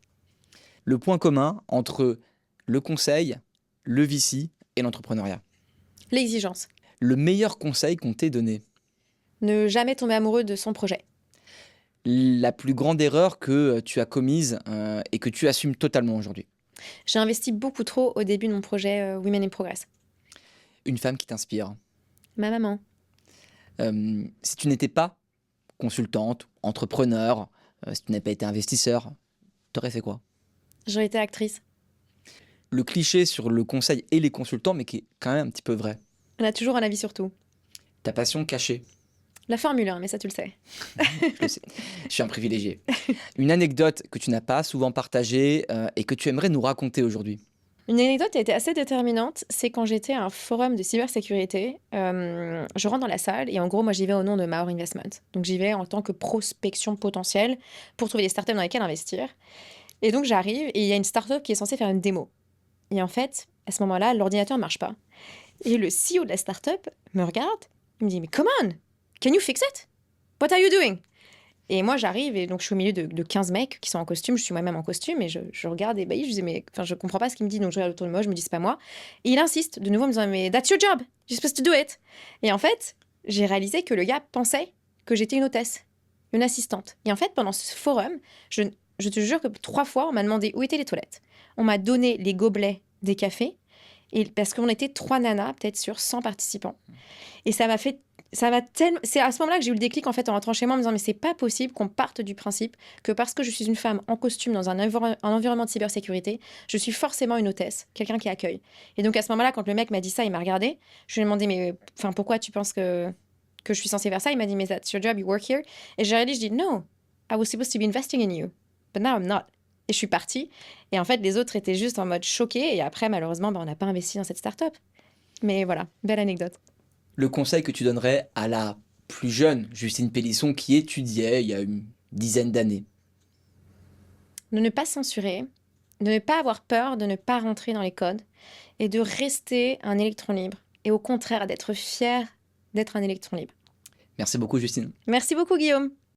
Le point commun entre le conseil, le VC et l'entrepreneuriat. L'exigence. Le meilleur conseil qu'on t'ait donné. Ne jamais tomber amoureux de son projet. La plus grande erreur que tu as commise et que tu assumes totalement aujourd'hui. J'ai investi beaucoup trop au début de mon projet Women in Progress. Une femme qui t'inspire. Ma maman. Si tu n'étais pas consultante, entrepreneur, si tu n'avais pas été investisseur, t'aurais fait quoi? J'aurais été actrice. Le cliché sur le conseil et les consultants, mais qui est quand même un petit peu vrai. On a toujours un avis sur tout. Ta passion cachée. La Formule 1, mais ça tu le sais. Je le sais. Je suis un privilégié. Une anecdote que tu n'as pas souvent partagée et que tu aimerais nous raconter aujourd'hui. Une anecdote qui a été assez déterminante, c'est quand j'étais à un forum de cybersécurité, je rentre dans la salle et en gros, moi j'y vais au nom de Maor Investment. Donc j'y vais en tant que prospection potentielle pour trouver des startups dans lesquelles investir. Et donc j'arrive et il y a une startup qui est censée faire une démo. Et en fait, à ce moment-là, l'ordinateur ne marche pas. Et le CEO de la startup me regarde, il me dit « Mais come on, can you fix it? What are you doing ?» Et moi, j'arrive et donc je suis au milieu de 15 mecs qui sont en costume. Je suis moi-même en costume et je regarde ébahi. Je disais, mais enfin, je comprends pas ce qu'il me dit. Donc je regarde autour de moi, je me dis, c'est pas moi. Et il insiste de nouveau en me disant, mais that's your job. You're supposed to do it. Et en fait, j'ai réalisé que le gars pensait que j'étais une hôtesse, une assistante. Et en fait, pendant ce forum, je te jure que 3 fois, on m'a demandé où étaient les toilettes. On m'a donné les gobelets des cafés. Et parce qu'on était 3 nanas, peut-être sur 100 participants. Et ça m'a tellement. C'est à ce moment-là que j'ai eu le déclic en fait en rentrant chez moi en me disant mais c'est pas possible qu'on parte du principe que parce que je suis une femme en costume dans un environnement de cybersécurité, je suis forcément une hôtesse, quelqu'un qui accueille. Et donc à ce moment-là, quand le mec m'a dit ça, il m'a regardé. Je lui ai demandé mais enfin pourquoi tu penses que je suis censée faire ça? Il m'a dit mais that's your job, you work here. Et j'ai réalisé, je dis no, I was supposed to be investing in you, but now I'm not. Et je suis partie. Et en fait, les autres étaient juste en mode choqués. Et après, malheureusement, on n'a pas investi dans cette start-up. Mais voilà, belle anecdote. Le conseil que tu donnerais à la plus jeune Justine Pélisson qui étudiait il y a une dizaine d'années? De ne pas censurer, de ne pas avoir peur, de ne pas rentrer dans les codes et de rester un électron libre. Et au contraire, d'être fier d'être un électron libre. Merci beaucoup, Justine. Merci beaucoup, Guillaume.